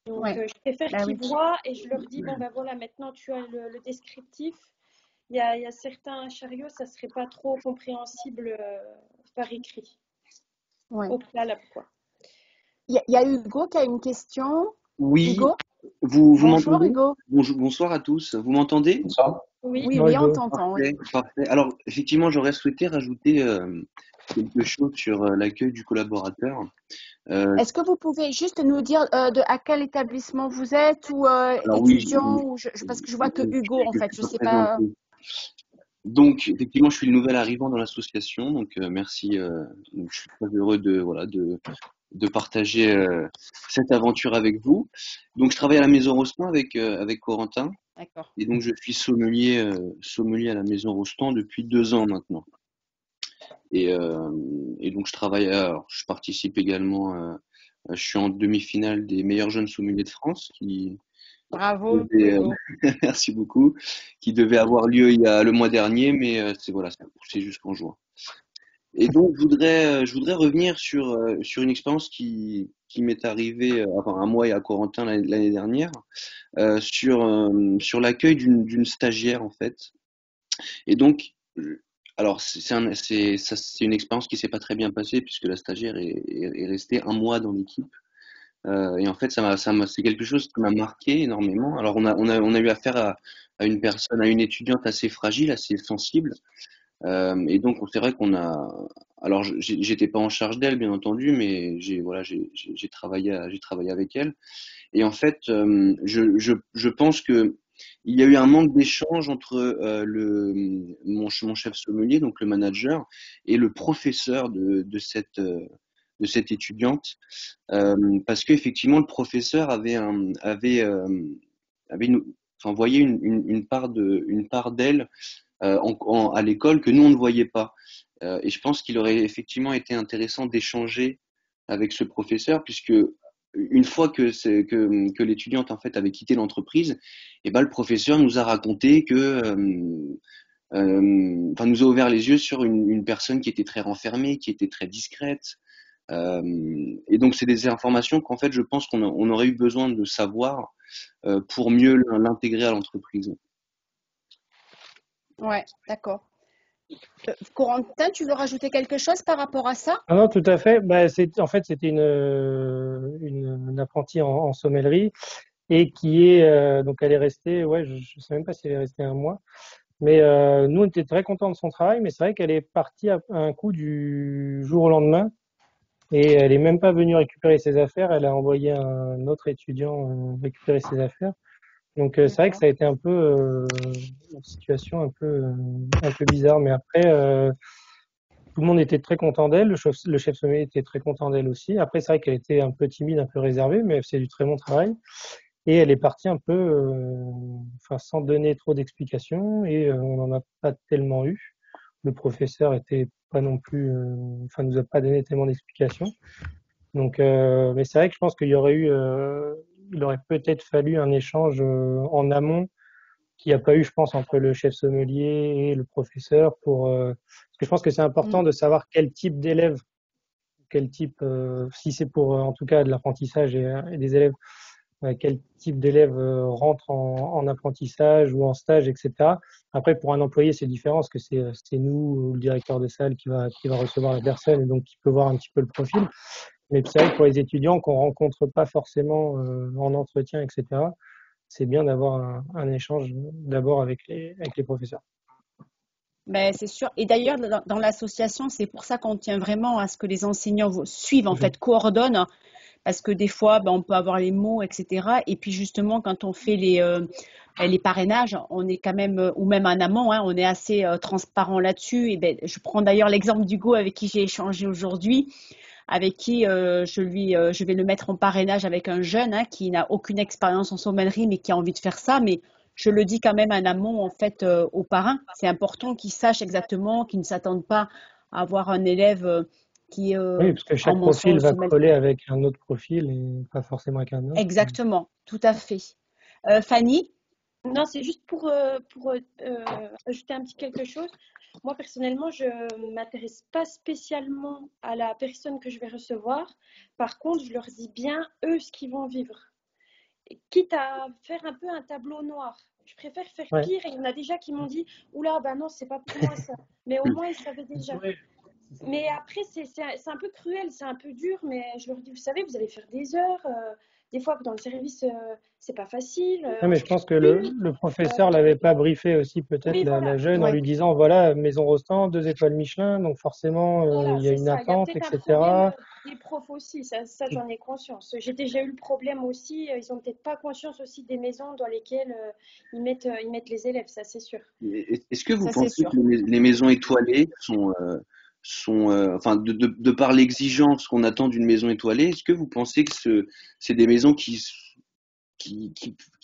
Donc, Ouais. je préfère Bah qu'ils oui. voient et je leur dis, bon, ben voilà, maintenant tu as le descriptif. Il y a certains chariots, ça serait pas trop compréhensible par écrit, Ouais. au préalable, quoi. Il y a Hugo qui a une question. Oui, Hugo, vous bonjour m'entendez? Hugo. Bonsoir à tous. Vous m'entendez? Bonsoir. Oui. Oui, Non, oui, on Hugo. t'entend. Oui. Parfait, parfait. Alors, effectivement, j'aurais souhaité rajouter quelque chose sur l'accueil du collaborateur. Est-ce que vous pouvez juste nous dire à quel établissement vous êtes ou Alors oui, étudiant ou parce que je vois que Hugo en je fait, suis je pas sais pas. présenté. Donc, effectivement, je suis le nouvel arrivant dans l'association, donc merci. Donc, je suis très heureux de partager cette aventure avec vous. Donc, je travaille à la Maison Rostand avec Corentin, D'accord. et donc je suis sommelier à la Maison Rostand depuis 2 ans maintenant. Et donc, je participe également. Je suis en demi-finale des meilleurs jeunes sommeliers de France Bravo devait, Hugo. merci beaucoup, qui devait avoir lieu le mois dernier, mais c'est voilà, ça a poussé jusqu'en juin. Et donc, je voudrais revenir sur une expérience qui m'est arrivée enfin un mois et à Corentin l'année dernière, sur l'accueil d'une stagiaire en fait. Et donc, alors c'est une expérience qui s'est pas très bien passée puisque la stagiaire est restée un mois dans l'équipe. Et en fait, c'est quelque chose qui m'a marqué énormément. Alors, on a eu affaire à une personne, à une étudiante assez fragile, assez sensible. Et donc, c'est vrai alors, j'étais pas en charge d'elle, bien entendu, mais j'ai travaillé avec elle. Et en fait, je pense que il y a eu un manque d'échange entre mon chef sommelier, donc le manager, et le professeur de cette étudiante. Parce qu'effectivement, le professeur enfin, voyait une part d'elle à l'école que nous, on ne voyait pas. Et je pense qu'il aurait effectivement été intéressant d'échanger avec ce professeur, puisque une fois que l'étudiante en fait avait quitté l'entreprise, et ben, le professeur nous a raconté enfin, nous a ouvert les yeux sur une personne qui était très renfermée, qui était très discrète, et donc, c'est des informations qu'en fait, je pense qu'on aurait eu besoin de savoir pour mieux l'intégrer à l'entreprise. Ouais, d'accord. Corentin, tu veux rajouter quelque chose par rapport à ça? Ah non, tout à fait. Bah, en fait, c'était une apprentie en sommellerie et donc elle est restée, ouais, je sais même pas si elle est restée un mois. Mais nous, on était très contents de son travail, mais c'est vrai qu'elle est partie à un coup du jour au lendemain et elle est même pas venue récupérer ses affaires. Elle a envoyé un autre étudiant récupérer ses affaires. Donc c'est vrai que ça a été un peu une situation un peu bizarre. Mais après, tout le monde était très content d'elle. Le chef sommelier était très content d'elle aussi. Après, c'est vrai qu'elle était un peu timide, un peu réservée, mais elle faisait du très bon travail. Et elle est partie un peu, enfin, sans donner trop d'explications, et on n'en a pas tellement eu. Le professeur était pas non plus, enfin, nous a pas donné tellement d'explications. Donc, mais c'est vrai que je pense il aurait peut-être fallu un échange en amont qu'il n'y a pas eu, je pense, entre le chef sommelier et le professeur parce que je pense que c'est important de savoir quel type d'élève, si c'est pour, en tout cas, de l'apprentissage et des élèves, quel type d'élève rentre en apprentissage ou en stage, etc. Après, pour un employé, c'est différent parce que c'est nous ou le directeur de salle qui va recevoir la personne et donc qui peut voir un petit peu le profil. Mais c'est vrai que pour les étudiants qu'on rencontre pas forcément en entretien, etc., c'est bien d'avoir un échange d'abord avec les professeurs. Ben, c'est sûr. Et d'ailleurs, dans l'association, c'est pour ça qu'on tient vraiment à ce que les enseignants suivent, en fait, coordonnent, parce que des fois, ben, on peut avoir les mots, etc. Et puis justement, quand on fait les parrainages, on est quand même, ou même en amont, hein, on est assez transparent là-dessus. Et ben, je prends d'ailleurs l'exemple d'Hugo avec qui j'ai échangé aujourd'hui, avec qui je vais le mettre en parrainage avec un jeune hein, qui n'a aucune expérience en sommellerie, mais qui a envie de faire ça. Mais je le dis quand même en amont, en fait, aux parrains. C'est important qu'ils sachent exactement, qu'ils ne s'attendent pas à avoir un élève qui est Oui, parce que en chaque mention profil va sommellerie. coller avec un autre profil et pas forcément avec un autre. Exactement, tout à fait. Fanny? Non, c'est juste pour ajouter un petit quelque chose. Moi, personnellement, je ne m'intéresse pas spécialement à la personne que je vais recevoir. Par contre, je leur dis bien, eux, ce qu'ils vont vivre. quitte à faire un peu un tableau noir. Je préfère faire Ouais. pire, et il y en a déjà qui m'ont dit « Oula, bah non, c'est pas pour moi ça ». Mais au moins, ils savaient déjà. Ouais, Mais après, c'est un peu cruel, c'est un peu dur, mais je leur dis, vous savez, vous allez faire des heures. Des fois, dans le service, c'est pas facile. Non, On mais se je pense que plus. le professeur l'avait pas briefé aussi peut-être Oui, la voilà. jeune en Ouais. lui disant voilà, Maison Rostand, 2 étoiles Michelin, donc forcément Voilà, il y a c'est une ça. Il y a attente, peut-être un problème etc. des profs aussi, ça j'en ai conscience. J'ai déjà eu le problème aussi, ils ont peut-être pas conscience aussi des maisons dans lesquelles ils mettent les élèves, ça c'est sûr. Est-ce que vous Ça, c'est pensez sûr. que les maisons étoilées enfin, de par l'exigence qu'on attend d'une maison étoilée, est-ce que vous pensez que c'est des maisons qui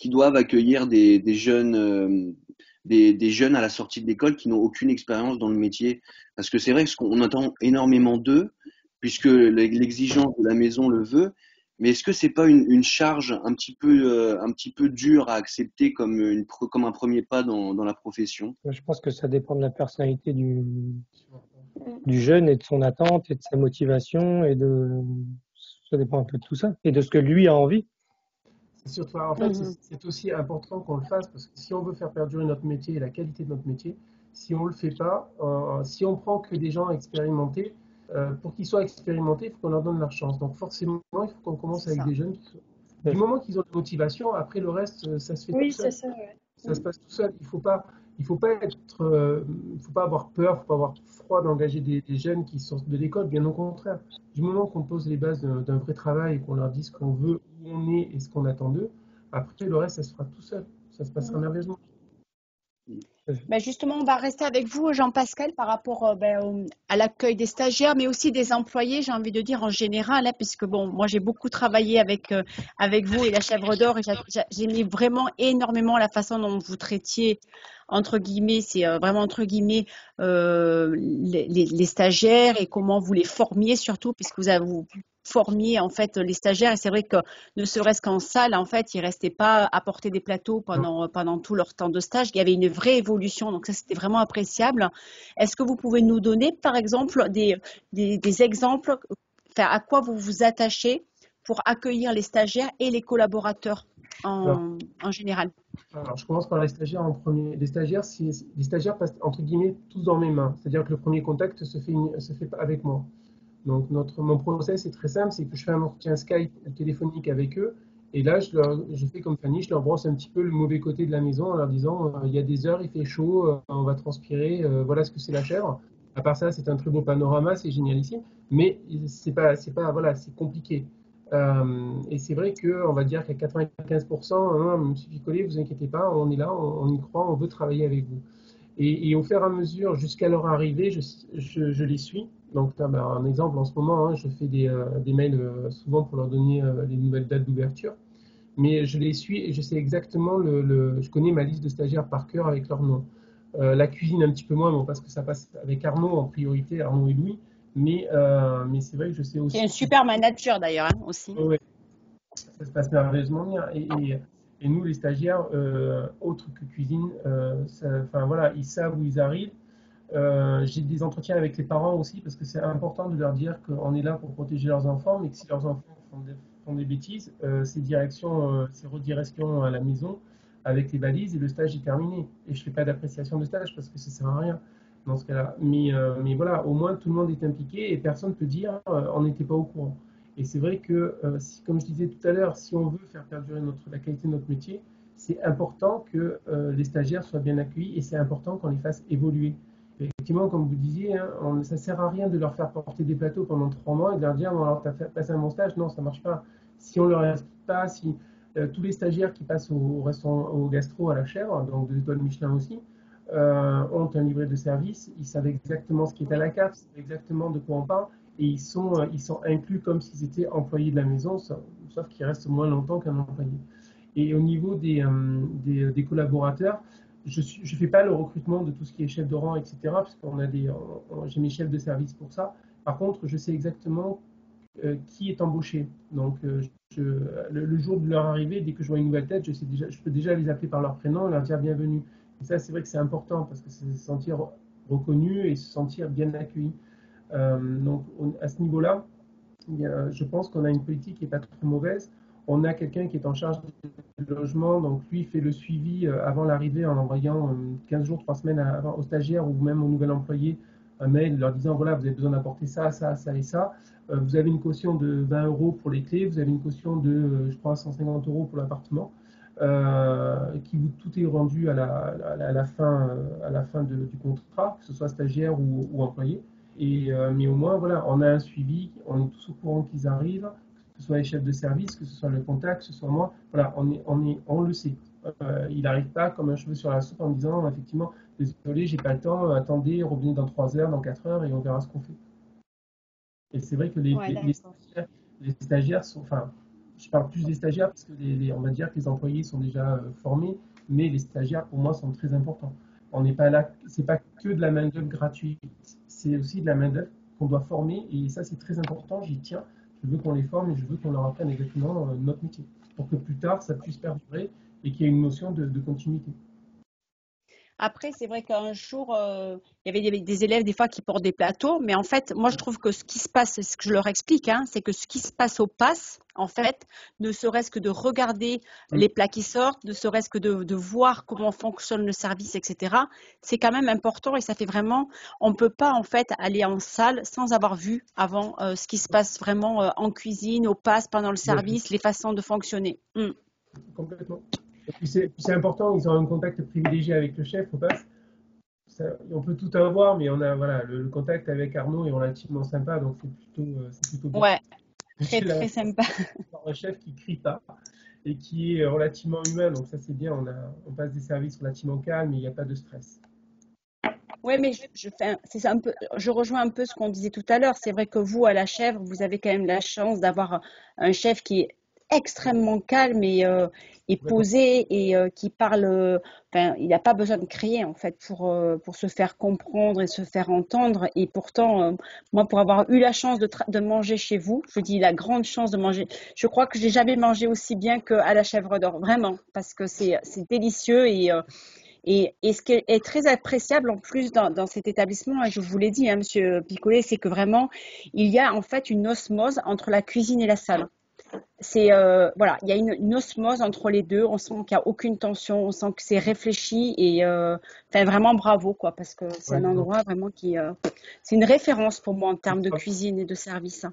doivent accueillir des jeunes, des jeunes à la sortie de l'école qui n'ont aucune expérience dans le métier? Parce que c'est vrai qu'on attend énormément d'eux, puisque l'exigence de la maison le veut. Mais est-ce que c'est pas une charge un petit peu dure à accepter comme un premier pas dans la profession? Je pense que ça dépend de la personnalité Mm. du jeune et de son attente et de sa motivation ça dépend un peu de tout ça et de ce que lui a envie. C'est surtout, en fait, c'est aussi important qu'on le fasse parce que si on veut faire perdurer notre métier et la qualité de notre métier, si on ne le fait pas, si on prend que des gens expérimentés, pour qu'ils soient expérimentés, il faut qu'on leur donne leur chance. Donc forcément, il faut qu'on commence C'est avec ça. des jeunes du moment qu'ils ont de motivation, après le reste, ça se fait tout Oui, seul. c'est ça, ouais. Ça se passe tout seul. Il faut pas faut pas avoir peur, faut pas avoir froid d'engager des jeunes qui sortent de l'école. Bien au contraire. Du moment qu'on pose les bases d'un vrai travail et qu'on leur dit ce qu'on veut, où on est et ce qu'on attend d'eux, après le reste, ça se fera tout seul. Ça se passera merveilleusement. Ben justement, on va rester avec vous, Jean-Pascal, par rapport à l'accueil des stagiaires, mais aussi des employés, j'ai envie de dire en général, hein, puisque bon, moi j'ai beaucoup travaillé avec vous et la Chèvre d'Or, et j'aimais vraiment énormément la façon dont vous traitiez, entre guillemets, c'est vraiment entre guillemets, les stagiaires et comment vous les formiez surtout, puisque vous formiez en fait les stagiaires, et c'est vrai que ne serait-ce qu'en salle, en fait, ils restaient pas à porter des plateaux pendant tout leur temps de stage. Il y avait une vraie évolution, donc ça, c'était vraiment appréciable. Est-ce que vous pouvez nous donner, par exemple, des exemples, enfin, à quoi vous vous attachez pour accueillir les stagiaires et les collaborateurs en général? Alors, je commence par les stagiaires en premier. Les stagiaires passent entre guillemets tous dans mes mains. C'est-à-dire que le premier contact se fait avec moi. Donc, mon process est très simple, c'est que je fais un entretien Skype téléphonique avec eux. Et là, je fais comme Fanny, je leur brosse un petit peu le mauvais côté de la maison en leur disant il y a des heures, il fait chaud, on va transpirer, voilà ce que c'est la chèvre. À part ça, c'est un très beau panorama, c'est génialissime. Mais c'est pas, voilà, c'est compliqué. Et c'est vrai qu'on va dire qu'à 95%, hein, monsieur Picollet, vous inquiétez pas, on est là, on y croit, on veut travailler avec vous. Et au fur et à mesure, jusqu'à leur arrivée, je les suis. Donc, un exemple en ce moment, hein, je fais des mails souvent pour leur donner les nouvelles dates d'ouverture. Mais je les suis et je sais exactement je connais ma liste de stagiaires par cœur avec leur nom. La cuisine un petit peu moins, bon, parce que ça passe avec Arnaud en priorité, Arnaud et Louis. Mais c'est vrai que je sais aussi. C'est un super manager d'ailleurs, hein, aussi. Ouais, ça se passe merveilleusement bien. Et nous, les stagiaires, autres que cuisine, enfin voilà, ils savent où ils arrivent. J'ai des entretiens avec les parents aussi parce que c'est important de leur dire qu'on est là pour protéger leurs enfants, mais que si leurs enfants font des bêtises, c'est redirection à la maison avec les balises et le stage est terminé. Et je fais pas d'appréciation de stage parce que ça sert à rien dans ce cas-là. Mais voilà, au moins tout le monde est impliqué et personne ne peut dire on n'était pas au courant. Et c'est vrai que, comme je disais tout à l'heure, si on veut faire perdurer la qualité de notre métier, c'est important que les stagiaires soient bien accueillis et c'est important qu'on les fasse évoluer. Effectivement, comme vous disiez, hein, ça ne sert à rien de leur faire porter des plateaux pendant 3 mois et de leur dire bon, alors tu as passé un bon stage. Non, ça ne marche pas. Si on ne leur explique pas, si tous les stagiaires qui passent au restaurant, au gastro à la Chèvre, donc 2 étoiles Michelin aussi, ont un livret de service, ils savent exactement ce qui est à la carte, ils savent exactement de quoi on parle et ils sont inclus comme s'ils étaient employés de la maison, sauf qu'ils restent moins longtemps qu'un employé. Et au niveau des collaborateurs, je ne fais pas le recrutement de tout ce qui est chef de rang, etc., parce j'ai mes chefs de service pour ça. Par contre, je sais exactement qui est embauché. Donc, le jour de leur arrivée, dès que je vois une nouvelle tête, je peux déjà les appeler par leur prénom et leur dire bienvenue. Et ça, c'est vrai que c'est important parce que c'est se sentir reconnu et se sentir bien accueilli. Donc, à ce niveau-là, je pense qu'on a une politique qui n'est pas trop mauvaise. on a quelqu'un qui est en charge du logement, donc lui fait le suivi avant l'arrivée en envoyant 15 jours, 3 semaines avant, aux stagiaires ou même aux nouvel employé un mail leur disant voilà, vous avez besoin d'apporter ça, ça, ça et ça. Vous avez une caution de 20 euros pour les clés, vous avez une caution de, je crois, 150 euros pour l'appartement. Tout est rendu à la fin du contrat, que ce soit stagiaire ou employé. Mais au moins, voilà, on a un suivi, on est tous au courant qu'ils arrivent, que ce soit les chefs de service, que ce soit le contact, que ce soit moi. Voilà, on le sait. Il n'arrive pas comme un cheveu sur la soupe en disant effectivement, désolé, j'ai pas le temps, attendez, revenez dans 3 heures, dans 4 heures et on verra ce qu'on fait. Et c'est vrai que les stagiaires sont, enfin, je parle plus des stagiaires parce que on va dire que les employés sont déjà formés, mais les stagiaires pour moi sont très importants. On n'est pas là, c'est pas que de la main-d'œuvre gratuite, c'est aussi de la main-d'œuvre qu'on doit former et ça c'est très important, j'y tiens. Je veux qu'on les forme et je veux qu'on leur apprenne exactement notre métier pour que plus tard ça puisse perdurer et qu'il y ait une notion de continuité. Après, c'est vrai qu'un jour, il y avait des élèves des fois qui portent des plateaux, mais en fait, moi je trouve que ce qui se passe, c'est ce que je leur explique, hein, c'est que ce qui se passe au pass, en fait, ne serait-ce que de regarder les plats qui sortent, ne serait-ce que de voir comment fonctionne le service, etc., c'est quand même important et ça fait vraiment, on ne peut pas en fait aller en salle sans avoir vu avant ce qui se passe vraiment en cuisine, au pass, pendant le service, les façons de fonctionner. Complètement. Et puis c'est important, ils ont un contact privilégié avec le chef au pass. On peut tout avoir, mais on a voilà, le contact avec Arnaud est relativement sympa, donc c'est plutôt bien. Ouais, très sympa. Un chef qui crie pas et qui est relativement humain, donc ça c'est bien, on passe des services relativement calmes et il n'y a pas de stress. Oui, mais je rejoins un peu ce qu'on disait tout à l'heure. C'est vrai que vous, à la Chèvre, vous avez quand même la chance d'avoir un chef qui est extrêmement calme et posé et qui parle. Enfin, il n'a pas besoin de crier en fait pour se faire comprendre et se faire entendre. Et pourtant, moi, pour avoir eu la chance de manger chez vous, je dis la grande chance de manger. Je crois que j'ai jamais mangé aussi bien qu'à la Chèvre d'Or, vraiment, parce que c'est délicieux et ce qui est très appréciable en plus dans cet établissement, et je vous l'ai dit, hein, Monsieur Picolet, c'est que vraiment, il y a en fait une osmose entre la cuisine et la salle. Voilà, il y a une osmose entre les deux. On sent qu'il n'y a aucune tension, on sent que c'est réfléchi et enfin, vraiment bravo quoi, parce que c'est un endroit vraiment c'est une référence pour moi en termes de cuisine et de service.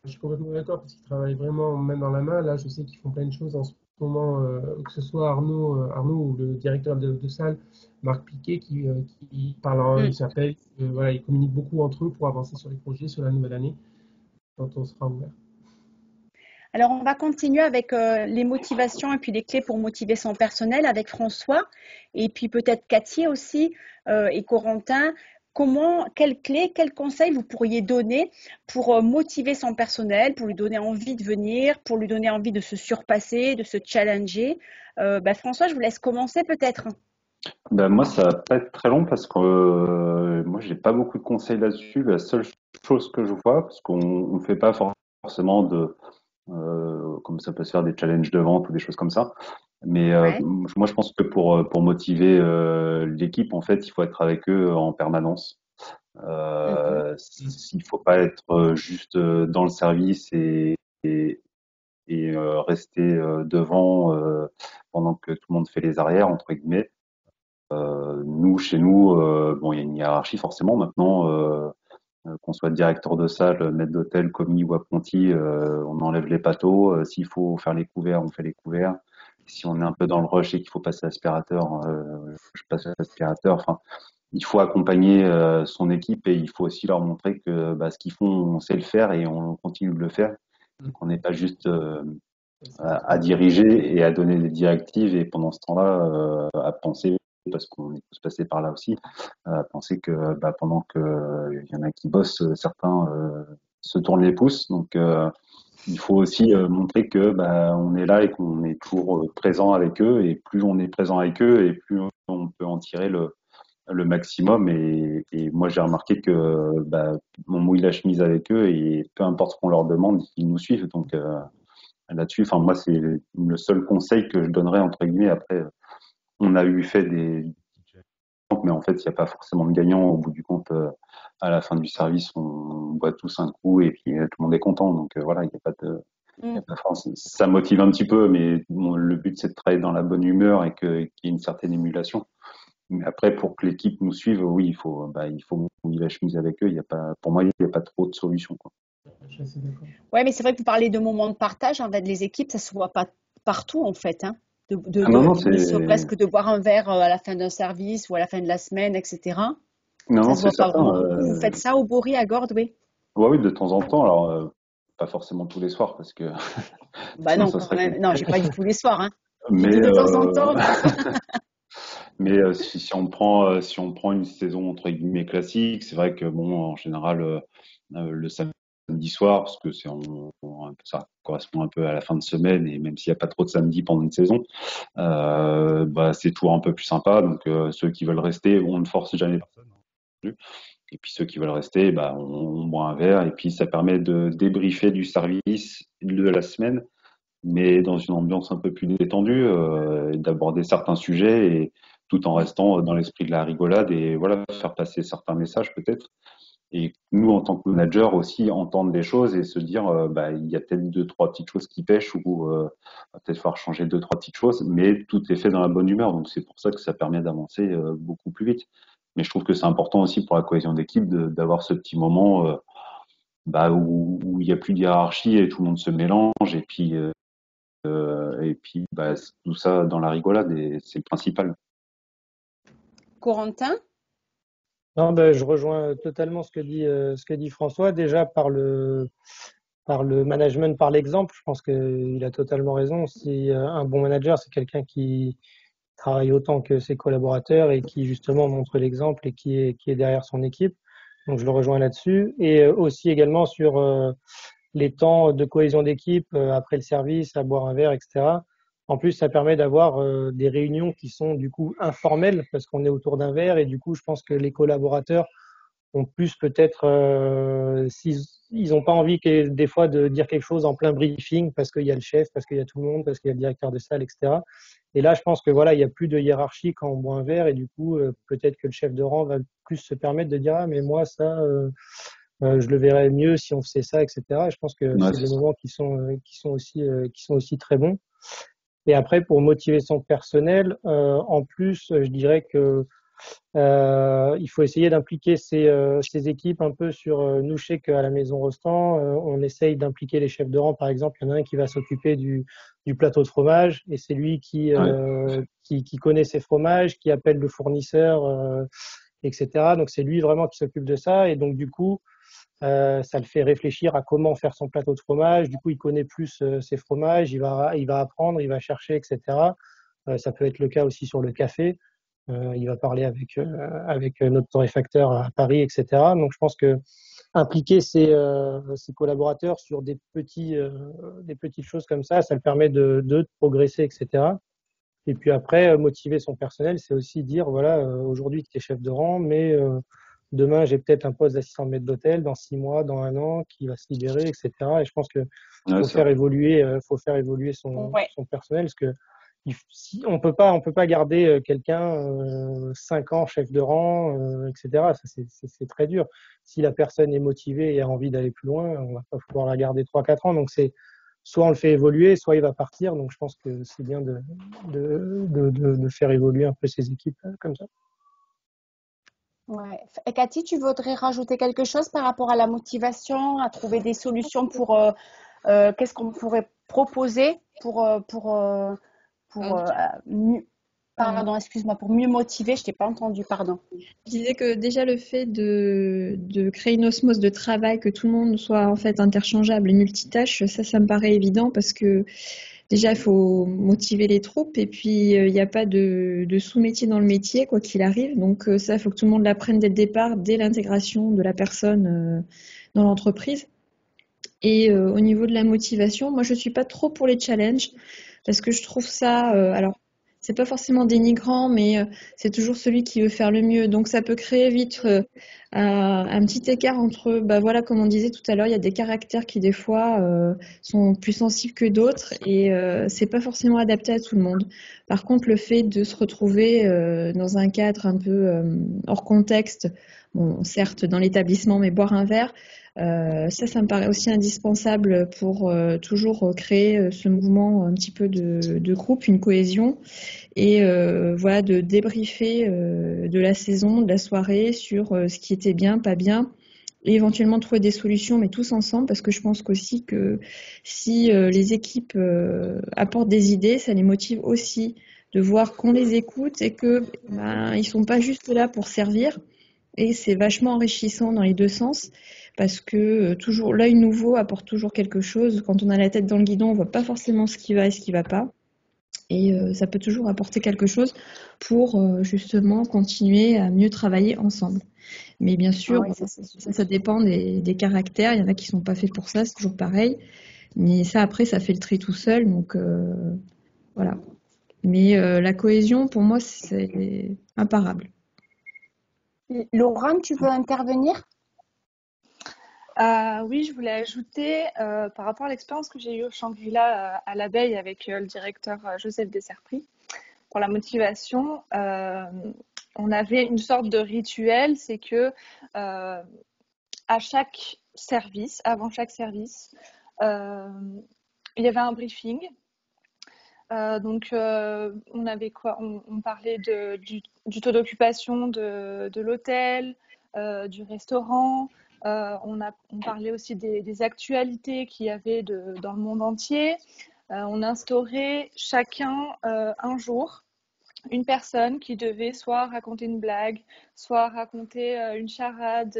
Je suis complètement d'accord parce qu'ils travaillent vraiment main dans la main. Là, je sais qu'ils font plein de choses en ce moment, que ce soit Arnaud ou le directeur de salle, Marc Piquet, qui parle, il s'appelle, voilà, ils communiquent beaucoup entre eux pour avancer sur les projets, sur la nouvelle année, quand on sera ouvert. Alors, on va continuer avec les motivations et puis les clés pour motiver son personnel avec François et puis peut-être Cathy aussi et Corentin. Quelles clés, quels conseils vous pourriez donner pour motiver son personnel, pour lui donner envie de venir, pour lui donner envie de se surpasser, de se challenger? François, je vous laisse commencer peut-être. Moi, ça va pas être très long parce que moi, j'ai pas beaucoup de conseils là-dessus. La seule chose que je vois, parce qu'on fait pas forcément comme ça peut se faire des challenges de vente ou des choses comme ça. Mais moi, je pense que pour motiver l'équipe, en fait, il faut être avec eux en permanence. Il faut pas être juste dans le service et rester devant pendant que tout le monde fait les arrières, entre guillemets. Chez nous, bon, il y a une hiérarchie forcément maintenant. Qu'on soit directeur de salle, maître d'hôtel, commis ou apprenti, on enlève les pâteaux. S'il faut faire les couverts, on fait les couverts. Si on est un peu dans le rush et qu'il faut passer l'aspirateur, je passe l'aspirateur. Enfin, il faut accompagner son équipe et il faut aussi leur montrer que ce qu'ils font, on sait le faire et on continue de le faire. Qu'on n'est pas juste à diriger et à donner des directives et pendant ce temps-là à penser, parce qu'on est tous passés par là aussi, à penser que pendant que il y en a qui bossent, certains se tournent les pouces. Donc il faut aussi montrer que on est là et qu'on est toujours présent avec eux, et plus on est présent avec eux et plus on peut en tirer le maximum. Et moi j'ai remarqué que on mouille la chemise avec eux et peu importe ce qu'on leur demande, ils nous suivent. Donc là-dessus, enfin moi c'est le seul conseil que je donnerais entre guillemets. Après, on a fait des mais en fait il n'y a pas forcément de gagnant au bout du compte. À la fin du service, on boit tous un coup et puis tout le monde est content. Donc voilà, il n'y a pas de Mm. Ça motive un petit peu, mais bon, le but c'est de travailler dans la bonne humeur et qu'il y ait une certaine émulation. Mais après, pour que l'équipe nous suive, oui, il faut mouiller la chemise avec eux. Pour moi, il n'y a pas trop de solutions, quoi. Je suis assez d'accord. Ouais, mais c'est vrai que vous parlez de moments de partage avec les équipes, ça se voit pas partout en fait, hein. Non, Ne serait-ce que de boire un verre à la fin d'un service ou à la fin de la semaine, etc. Ça se c'est voit pas certain. vraiment beaucoup. Vous faites ça au Bory à Gordes, oui? Oui, de temps en temps. Alors, pas forcément tous les soirs parce que Bah sinon non, ça quand serait même. Non, compliqué. j'ai pas dit tous les soirs, hein. J'ai Mais dit de temps en temps. mais si on prend une saison entre guillemets classique, c'est vrai que bon, en général, le samedi soir, parce que ça correspond un peu à la fin de semaine, et même s'il n'y a pas trop de samedi pendant une saison, c'est toujours un peu plus sympa. Donc ceux qui veulent rester, on ne force jamais personne non plus. Et puis ceux qui veulent rester, on boit un verre, et puis ça permet de débriefer du service de la semaine, mais dans une ambiance un peu plus détendue, et d'aborder certains sujets, et tout en restant dans l'esprit de la rigolade, et voilà, faire passer certains messages peut-être. Et nous, en tant que manager aussi, entendre des choses et se dire, il y a peut-être 2, 3 petites choses qui pêchent, ou va peut-être falloir changer 2, 3 petites choses, mais tout est fait dans la bonne humeur. Donc c'est pour ça que ça permet d'avancer beaucoup plus vite. Mais je trouve que c'est important aussi pour la cohésion d'équipe d'avoir ce petit moment où il n'y a plus de hiérarchie et tout le monde se mélange, et puis tout ça dans la rigolade, et c'est le principal. Corentin? Non, je rejoins totalement ce que dit François. Déjà par le management, par l'exemple, je pense qu'il a totalement raison. Si un bon manager, c'est quelqu'un qui travaille autant que ses collaborateurs et qui justement montre l'exemple et qui est derrière son équipe. Donc je le rejoins là-dessus. Et aussi également sur les temps de cohésion d'équipe après le service, à boire un verre, etc. En plus, ça permet d'avoir des réunions qui sont du coup informelles parce qu'on est autour d'un verre, et du coup, je pense que les collaborateurs ont plus peut-être, s'ils n'ont pas envie des fois de dire quelque chose en plein briefing parce qu'il y a le chef, parce qu'il y a tout le monde, parce qu'il y a le directeur de salle, etc. Et là, je pense que voilà, il n'y a plus de hiérarchie quand on boit un verre, et du coup, peut-être que le chef de rang va plus se permettre de dire, ah, mais moi, ça, je le verrais mieux si on faisait ça, etc. Et je pense que Ouais, c'est c'est des ça. moments qui sont aussi très bons. Et après, pour motiver son personnel, en plus, je dirais que il faut essayer d'impliquer ces équipes un peu sur. Nous, je sais qu'à la Maison Rostand, on essaye d'impliquer les chefs de rang. Par exemple, il y en a un qui va s'occuper du plateau de fromage, et c'est lui qui connaît ses fromages, qui appelle le fournisseur, etc. Donc c'est lui vraiment qui s'occupe de ça, et donc du coup, ça le fait réfléchir à comment faire son plateau de fromage. Du coup, il connaît plus ses fromages, il va apprendre, il va chercher, etc. Ça peut être le cas aussi sur le café. Il va parler avec notre torréfacteur à Paris, etc. Donc, je pense que impliquer ses collaborateurs sur des petites choses comme ça le permet de progresser, etc. Et puis après, motiver son personnel, c'est aussi dire, voilà, aujourd'hui, tu es chef de rang, mais demain, j'ai peut-être un poste d'assistant de maître d'hôtel dans 6 mois, dans 1 an, qui va se libérer, etc. Et je pense que faut faire évoluer son personnel, parce que on peut pas garder quelqu'un 5 ans chef de rang, etc. Ça, c'est très dur. Si la personne est motivée et a envie d'aller plus loin, on va pas pouvoir la garder 3-4 ans. Donc c'est soit on le fait évoluer, soit il va partir. Donc je pense que c'est bien de faire évoluer un peu ces équipes comme ça. Ouais. Et Cathy, tu voudrais rajouter quelque chose par rapport à la motivation, à trouver des solutions pour qu'est-ce qu'on pourrait proposer pour mieux, pardon, excuse-moi, pour mieux motiver, je t'ai pas entendu, pardon. Je disais que déjà le fait de créer une osmose de travail, que tout le monde soit en fait interchangeable et multitâche, ça me paraît évident, parce que déjà il faut motiver les troupes, et puis il n'y a pas de sous-métier dans le métier quoi qu'il arrive, donc ça il faut que tout le monde l'apprenne dès le départ, dès l'intégration de la personne dans l'entreprise. Et au niveau de la motivation, moi je suis pas trop pour les challenges, parce que je trouve ça, alors c'est pas forcément dénigrant, mais c'est toujours celui qui veut faire le mieux. Donc ça peut créer vite un petit écart entre, voilà, comme on disait tout à l'heure, il y a des caractères qui des fois sont plus sensibles que d'autres, et c'est pas forcément adapté à tout le monde. Par contre, le fait de se retrouver dans un cadre un peu hors contexte, bon, certes dans l'établissement, mais boire un verre, Ça me paraît aussi indispensable pour toujours créer ce mouvement un petit peu de groupe, une cohésion, et voilà, de débriefer de la saison, de la soirée, sur ce qui était bien, pas bien, et éventuellement trouver des solutions, mais tous ensemble, parce que je pense qu'aussi que si les équipes apportent des idées, ça les motive aussi de voir qu'on les écoute et que ils sont pas juste là pour servir. Et c'est vachement enrichissant dans les deux sens, parce que toujours l'œil nouveau apporte toujours quelque chose. Quand on a la tête dans le guidon, on voit pas forcément ce qui va et ce qui va pas. Et ça peut toujours apporter quelque chose pour justement continuer à mieux travailler ensemble. Mais bien sûr, oui, ça, c'est sûr. ça dépend des caractères. Il y en a qui sont pas faits pour ça, c'est toujours pareil. Mais ça, après, ça fait le tri tout seul. Donc voilà. Mais la cohésion, pour moi, c'est imparable. Laurent, tu veux intervenir? Oui, je voulais ajouter par rapport à l'expérience que j'ai eue au Shangri-La à l'abeille avec le directeur Joseph Desserpris pour la motivation. On avait une sorte de rituel, c'est que à chaque service, avant chaque service, il y avait un briefing. Donc, on avait quoi? On parlait du taux d'occupation de l'hôtel, du restaurant. On parlait aussi des actualités qu'il y avait dans le monde entier. On instaurait chacun un jour une personne qui devait soit raconter une blague, soit raconter une charade,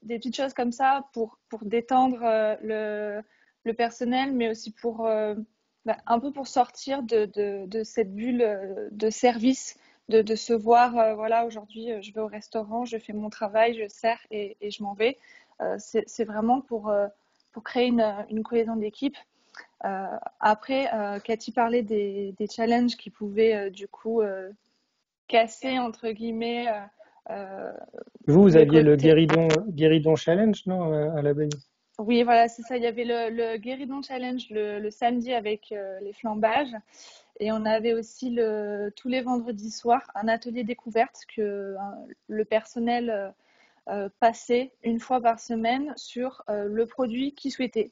des petites choses comme ça pour détendre le personnel, mais aussi pour un peu pour sortir de cette bulle de service, de se voir, voilà, aujourd'hui je vais au restaurant, je fais mon travail, je sers et je m'en vais. C'est vraiment pour créer une cohésion d'équipe. Après, Cathy parlait des challenges qui pouvaient du coup casser, entre guillemets, Vous le aviez le côté... guéridon challenge, non, à l'abbaye? Oui, voilà, c'est ça. Il y avait le Guéridon Challenge le samedi avec les flambages. Et on avait aussi tous les vendredis soirs un atelier découverte que le personnel passait une fois par semaine sur le produit qu'il souhaitait.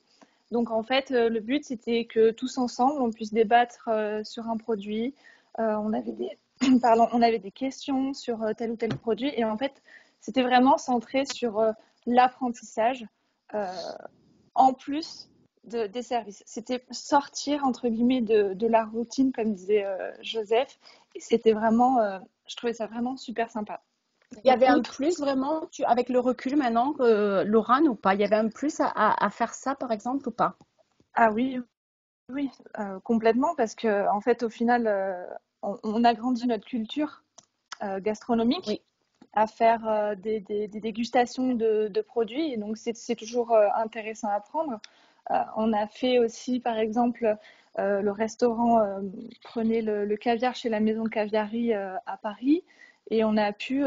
Donc en fait, le but c'était que tous ensemble on puisse débattre sur un produit. On avait on avait des questions sur tel ou tel produit et en fait c'était vraiment centré sur l'apprentissage en plus des services. C'était sortir entre guillemets de la routine comme disait Joseph et c'était vraiment, je trouvais ça vraiment super sympa. Il y avait un plus vraiment, avec le recul maintenant, Laurent, ou pas? Il y avait un plus à faire ça, par exemple, ou pas? Ah oui, oui, complètement, parce que en fait, au final, on a grandi notre culture gastronomique Oui. à faire des dégustations de produits, et donc c'est toujours intéressant à prendre. On a fait aussi, par exemple, le restaurant prenait le caviar chez la Maison Caviari à Paris. Et on a pu,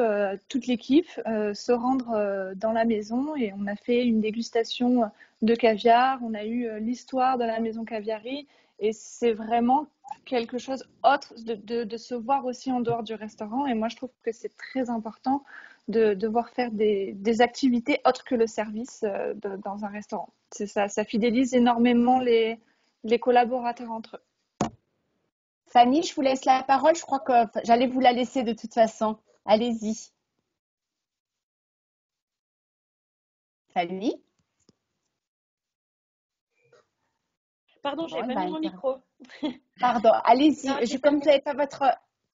toute l'équipe, se rendre dans la maison et on a fait une dégustation de caviar. On a eu l'histoire de la Maison Caviari et c'est vraiment quelque chose autre de se voir aussi en dehors du restaurant. Et moi, je trouve que c'est très important de devoir faire des activités autres que le service dans un restaurant. C'est ça fidélise énormément les collaborateurs entre eux. Fanny, je vous laisse la parole. Je crois que j'allais vous la laisser de toute façon. Allez-y. Fanny? Pardon, j'avais pas mis mon micro. Pardon, allez-y. Non, Comme vous n'avez pas votre...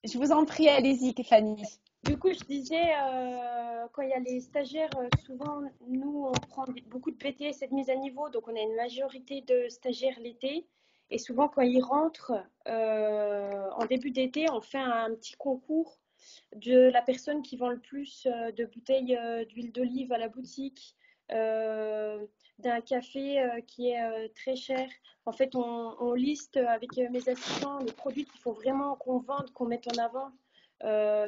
Je vous en prie, allez-y, Fanny. Du coup, je disais, quand il y a les stagiaires, souvent, nous, on prend beaucoup de BTS et de mise à niveau, donc on a une majorité de stagiaires l'été. Et souvent, quand ils rentrent en début d'été, on fait un petit concours de la personne qui vend le plus de bouteilles d'huile d'olive à la boutique, d'un café qui est très cher. En fait, on liste avec mes assistants les produits qu'il faut vraiment qu'on vende, qu'on mette en avant.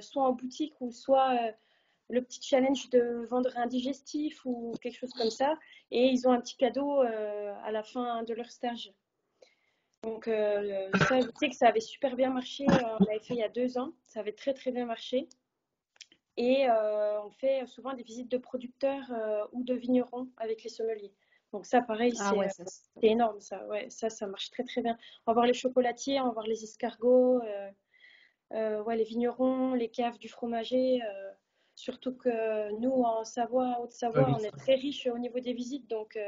Soit en boutique ou soit le petit challenge de vendre un digestif ou quelque chose comme ça. Et ils ont un petit cadeau à la fin de leur stage. Donc ça, je sais que ça avait super bien marché. On l'avait fait il y a 2 ans. Ça avait très très bien marché. Et on fait souvent des visites de producteurs ou de vignerons avec les sommeliers. Donc ça, pareil, c'est énorme. Ça, ouais, ça marche très très bien. On va voir les chocolatiers, on va voir les escargots, les vignerons, les caves du fromager. Surtout que nous, en Savoie, Haute-Savoie, on est très riche au niveau des visites. Donc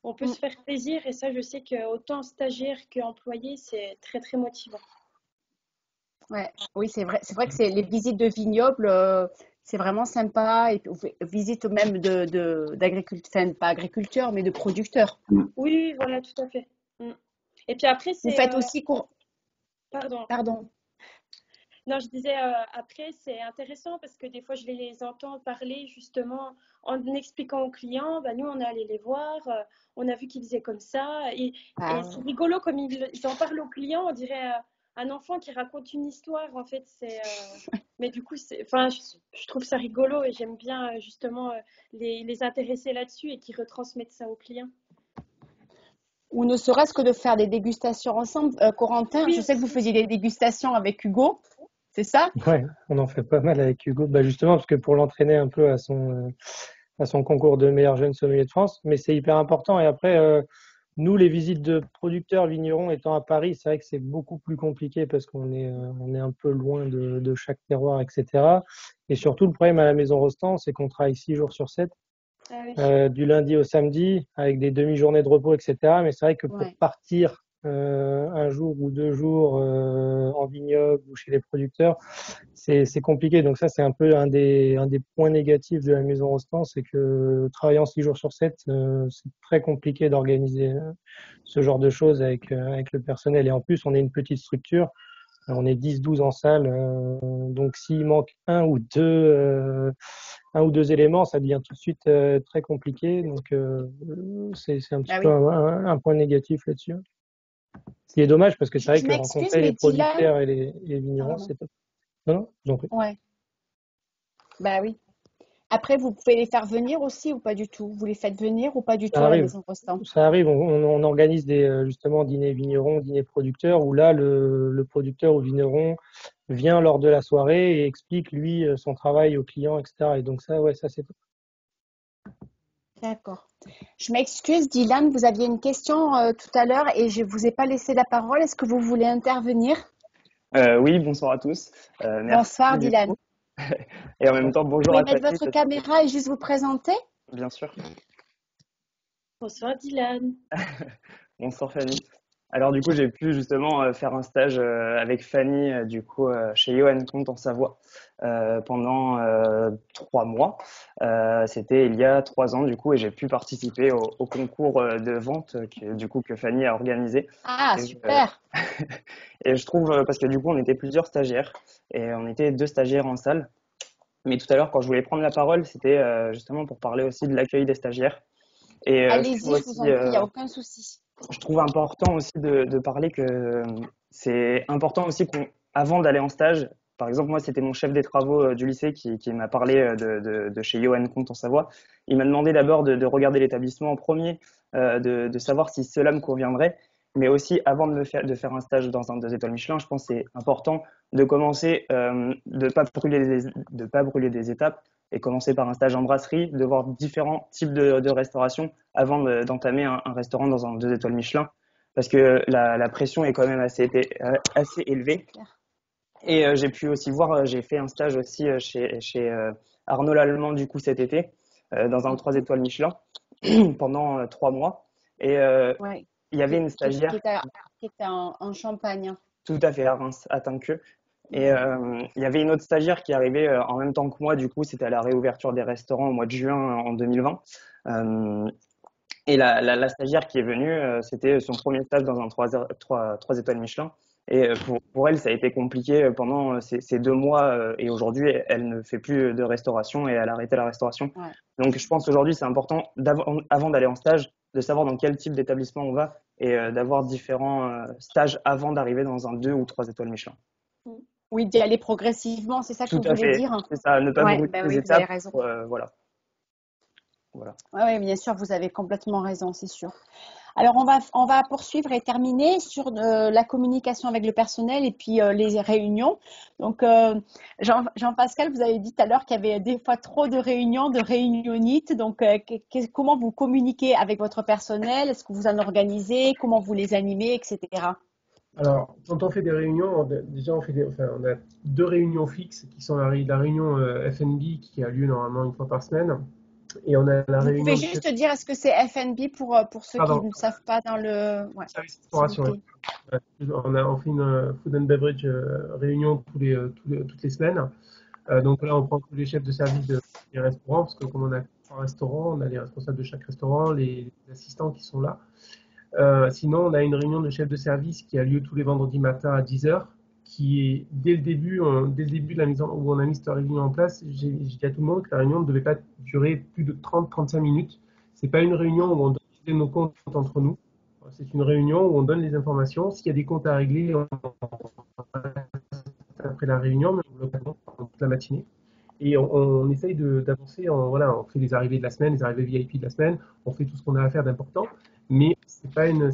on peut se faire plaisir. Et ça, je sais qu'autant stagiaires qu'employés, c'est très très motivant. Ouais, oui, c'est vrai que c'est les visites de vignobles, c'est vraiment sympa. Et puis, visite même d'agriculteurs, enfin, pas agriculteurs, mais de producteurs. Oui, voilà, tout à fait. Et puis après, c'est. Vous faites aussi Pardon. Non, je disais, après, c'est intéressant parce que des fois, je les entends parler justement en expliquant aux clients, nous, on est allé les voir, on a vu qu'ils faisaient comme ça. Et c'est rigolo comme ils en parlent aux clients, on dirait un enfant qui raconte une histoire, en fait. Mais du coup, je trouve ça rigolo et j'aime bien justement les intéresser là-dessus et qu'ils retransmettent ça aux clients. Ou ne serait-ce que de faire des dégustations ensemble. Corentin, je sais que vous faisiez des dégustations avec Hugo, c'est ça? Ouais, on en fait pas mal avec Hugo, justement parce que pour l'entraîner un peu à son concours de meilleur jeune sommelier de France, mais c'est hyper important. Et après, nous, les visites de producteurs vignerons étant à Paris, c'est vrai que c'est beaucoup plus compliqué parce qu'on est un peu loin de chaque terroir, etc. Et surtout, le problème à la Maison Rostand, c'est qu'on travaille 6 jours sur 7. Du lundi au samedi, avec des demi-journées de repos, etc. Mais c'est vrai que pour partir un jour ou 2 jours en vignoble ou chez les producteurs, c'est compliqué. Donc ça, c'est un peu un des points négatifs de la Maison Rostand, c'est que travaillant 6 jours sur 7, c'est très compliqué d'organiser ce genre de choses avec le personnel. Et en plus, on est une petite structure. On est 10-12 en salle, donc s'il manque un ou deux éléments, ça devient tout de suite très compliqué. Donc c'est un petit peu un point négatif là-dessus. Ce qui est dommage parce que c'est vrai que rencontrer les producteurs et les vignerons, c'est top. Non, j'en prie. Ouais. Bah oui. Après, vous pouvez les faire venir aussi ou pas du tout? Vous les faites venir ou pas du tout à la Maison Rostand? Ça arrive, on organise justement dîner vigneron, dîner producteur, où là, le producteur ou vigneron vient lors de la soirée et explique, lui, son travail aux clients, etc. Et donc ça, ça c'est top. D'accord. Je m'excuse, Dylan, vous aviez une question tout à l'heure et je ne vous ai pas laissé la parole. Est-ce que vous voulez intervenir? Oui, bonsoir à tous. Merci, bonsoir, Dylan. Et en même temps, bonjour à tous. Vous pouvez mettre votre caméra et juste vous présenter? Bien sûr. Bonsoir, Dylan. Bonsoir, Fanny. Alors, du coup, j'ai pu justement faire un stage avec Fanny, chez Johan Comte en Savoie pendant 3 mois. C'était il y a 3 ans, du coup, et j'ai pu participer au concours de vente que Fanny a organisé. Ah, super. Et je trouve, parce que du coup, on était plusieurs stagiaires et on était 2 stagiaires en salle. Mais tout à l'heure, quand je voulais prendre la parole, c'était justement pour parler aussi de l'accueil des stagiaires. Allez-y, je vous en prie, il n'y a aucun souci. Je trouve important aussi de parler que c'est important aussi qu'avant d'aller en stage, par exemple, moi, c'était mon chef des travaux du lycée qui m'a parlé de chez Johan Comte en Savoie. Il m'a demandé d'abord de regarder l'établissement en premier, de savoir si cela me conviendrait. Mais aussi, avant de faire un stage dans un 2 étoiles Michelin, je pense que c'est important de commencer, de pas brûler des étapes et commencer par un stage en brasserie, de voir différents types de restauration avant d'entamer un restaurant dans un 2 étoiles Michelin. Parce que la pression est quand même assez élevée. Et j'ai pu aussi voir, j'ai fait un stage aussi chez Arnaud Lallemand du coup cet été, dans un 3 étoiles Michelin, pendant 3 mois. Et il y avait une stagiaire qui était en Champagne. Tout à fait, à Reims, à Tinqueux. Et il y avait une autre stagiaire qui arrivait en même temps que moi, du coup, c'était à la réouverture des restaurants au mois de juin en 2020. Et la stagiaire qui est venue, c'était son premier stage dans un 3 étoiles Michelin. Et pour elle, ça a été compliqué pendant ces 2 mois. Et aujourd'hui, elle ne fait plus de restauration et elle a arrêté la restauration. Ouais. Donc, je pense qu'aujourd'hui, c'est important, avant d'aller en stage, de savoir dans quel type d'établissement on va et d'avoir différents stages avant d'arriver dans un 2 ou 3 étoiles Michelin. Oui, d'y aller progressivement, c'est ça que vous voulez dire? C'est ça, ne pas brûler les étapes. Vous avez raison. Voilà. Oui, bien sûr, vous avez complètement raison, c'est sûr. Alors, on va poursuivre et terminer sur la communication avec le personnel et puis les réunions. Donc, Jean-Pascal, vous avez dit tout à l'heure qu'il y avait des fois trop de réunions, de réunionites. Donc, comment vous communiquez avec votre personnel? Est-ce que vous en organisez? Comment vous les animez, etc. Alors, quand on fait des réunions, déjà on a 2 réunions fixes qui sont la réunion FNB qui a lieu normalement une fois par semaine. Et on a la Vous réunion pouvez juste dire est-ce que c'est FNB pour ceux qui Pardon, ne savent pas dans le. Ouais, service s'il vous restauration. plaît. On fait une food and beverage réunion toutes les semaines. Donc là, on prend tous les chefs de service des restaurants, parce que comme on a un restaurant, on a les responsables de chaque restaurant, les assistants qui sont là. Sinon, on a une réunion de chefs de service qui a lieu tous les vendredis matins à 10h, qui est dès le début de la mise où on a mis cette réunion en place. J'ai dit à tout le monde que la réunion ne devait pas durer plus de 30-35 minutes. C'est pas une réunion où on doit régler nos comptes entre nous. C'est une réunion où on donne les informations. S'il y a des comptes à régler, après la réunion, mais localement, toute la matinée. Et on essaye d'avancer. Voilà, on fait les arrivées de la semaine, les arrivées VIP de la semaine. On fait tout ce qu'on a à faire d'important. Mais c'est pas un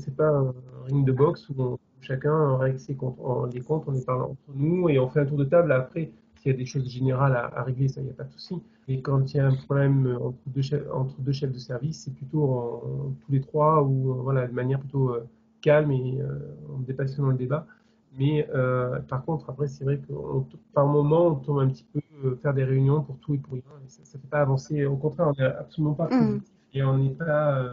ring de boxe où chacun règle ses comptes. Les comptes, on les parle entre nous et on fait un tour de table. Après, s'il y a des choses générales à régler, ça, il n'y a pas de souci. Et quand il y a un problème entre deux chefs de service, c'est plutôt tous les trois ou voilà, de manière plutôt calme et en dépassant le débat. Mais par contre, après, c'est vrai que par moment, on tombe un petit peu faire des réunions pour tout et pour rien. Et ça ne fait pas avancer. Au contraire, on n'est absolument pas productif et on n'est pas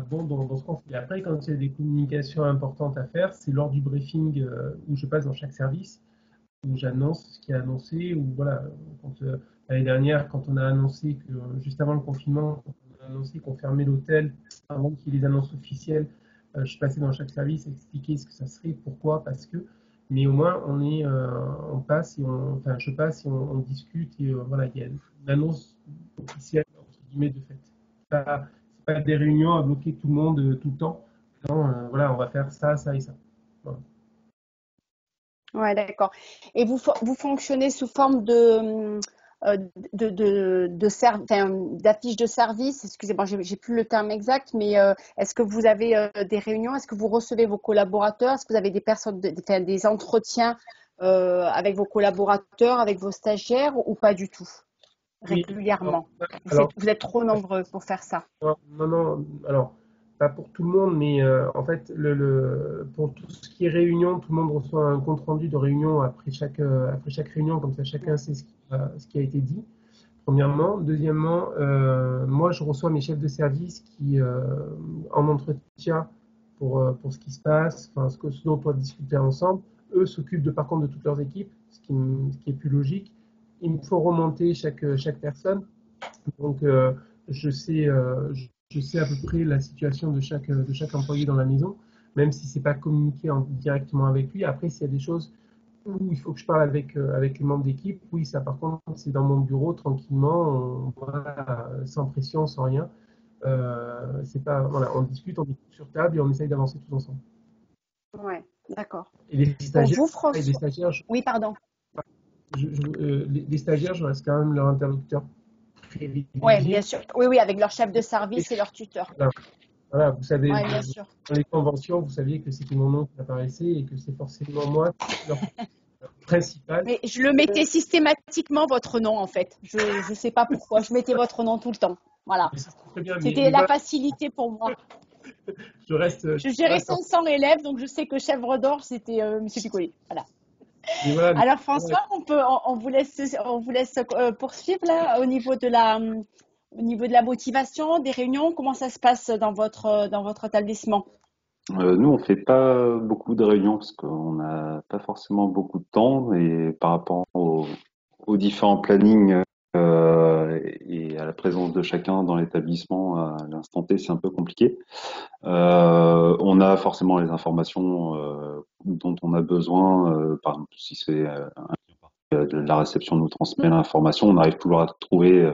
bon dans ce qu'on fait. Et après, quand il y a des communications importantes à faire, c'est lors du briefing où je passe dans chaque service, où j'annonce ce qui est annoncé. Ou voilà, l'année dernière, quand on a annoncé que juste avant le confinement, on a annoncé qu'on fermait l'hôtel avant qu'il y ait les annonces officielles. Je passais dans chaque service, expliquer ce que ça serait, pourquoi, parce que. Mais au moins, on passe enfin, je passe et on discute et voilà, il y a une annonce officielle entre guillemets de fait. C'est pas des réunions à bloquer tout le monde tout le temps. Non, voilà, on va faire ça, ça et ça. Voilà. Ouais, d'accord. Et vous fonctionnez sous forme d'affiches de service. Excusez-moi, j'ai plus le terme exact, mais est-ce que vous avez des réunions? Est-ce que vous recevez vos collaborateurs? Est-ce que vous avez des entretiens avec vos collaborateurs, avec vos stagiaires ou pas du tout? Régulièrement. Vous êtes trop nombreux pour faire ça. Non. Alors, pas pour tout le monde, mais en fait, pour tout ce qui est réunion, tout le monde reçoit un compte rendu de réunion après chaque réunion, comme ça chacun sait ce qui a été dit. Premièrement. Deuxièmement, moi, je reçois mes chefs de service qui, en entretien pour ce qui se passe, enfin, ce dont on doit discuter ensemble, eux s'occupent par contre de toutes leurs équipes, ce qui est plus logique. Il me faut remonter chaque personne. Donc, je sais à peu près la situation de chaque employé dans la maison, même si c'est pas communiqué directement avec lui. Après, s'il y a des choses où il faut que je parle avec les membres d'équipe, oui, ça par contre, c'est dans mon bureau, tranquillement, voilà, sans pression, sans rien. C'est pas, voilà, on discute, on discute sur table et on essaye d'avancer tous ensemble. Ouais, d'accord. Et les stagiaires, Pour vous, François... Oui, pardon. Les stagiaires, je reste quand même leur interlocuteur privilégié. Oui, bien sûr. Oui, avec leur chef de service et leur tuteur. Voilà, vous savez, bien sûr. dans les conventions, vous saviez que c'était mon nom qui apparaissait et que c'est forcément moi leur principal. Mais je le mettais systématiquement votre nom en fait. Je ne sais pas pourquoi. Je mettais votre nom tout le temps. Voilà. C'était la facilité pour moi. Je gérais 500 élèves, donc je sais que Chèvre d'Or, c'était M. Piccoli. Voilà. Voilà. Alors François, on vous laisse poursuivre là au niveau de la motivation, des réunions. Comment ça se passe dans votre établissement? Nous, on fait pas beaucoup de réunions parce qu'on n'a pas forcément beaucoup de temps et par rapport aux différents plannings et à la présence de chacun dans l'établissement à l'instant T, c'est un peu compliqué. On a forcément les informations dont on a besoin. Par exemple, si c'est la réception nous transmet l'information, on arrive toujours à trouver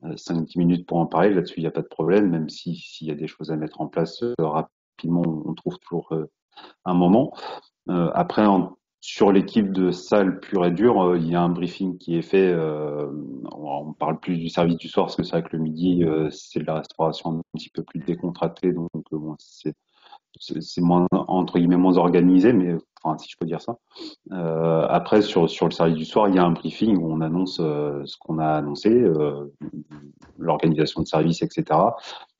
5-10 minutes pour en parler. Là-dessus, il n'y a pas de problème, même s'il y a des choses à mettre en place rapidement, on trouve toujours un moment. Après, Sur l'équipe de salle pure et dure, il y a un briefing qui est fait. On parle plus du service du soir parce que c'est vrai que le midi, c'est de la restauration un petit peu plus décontractée, donc bon, c'est moins entre guillemets moins organisé, mais enfin si je peux dire ça. Après sur le service du soir, il y a un briefing où on annonce ce qu'on a annoncé, l'organisation de service, etc.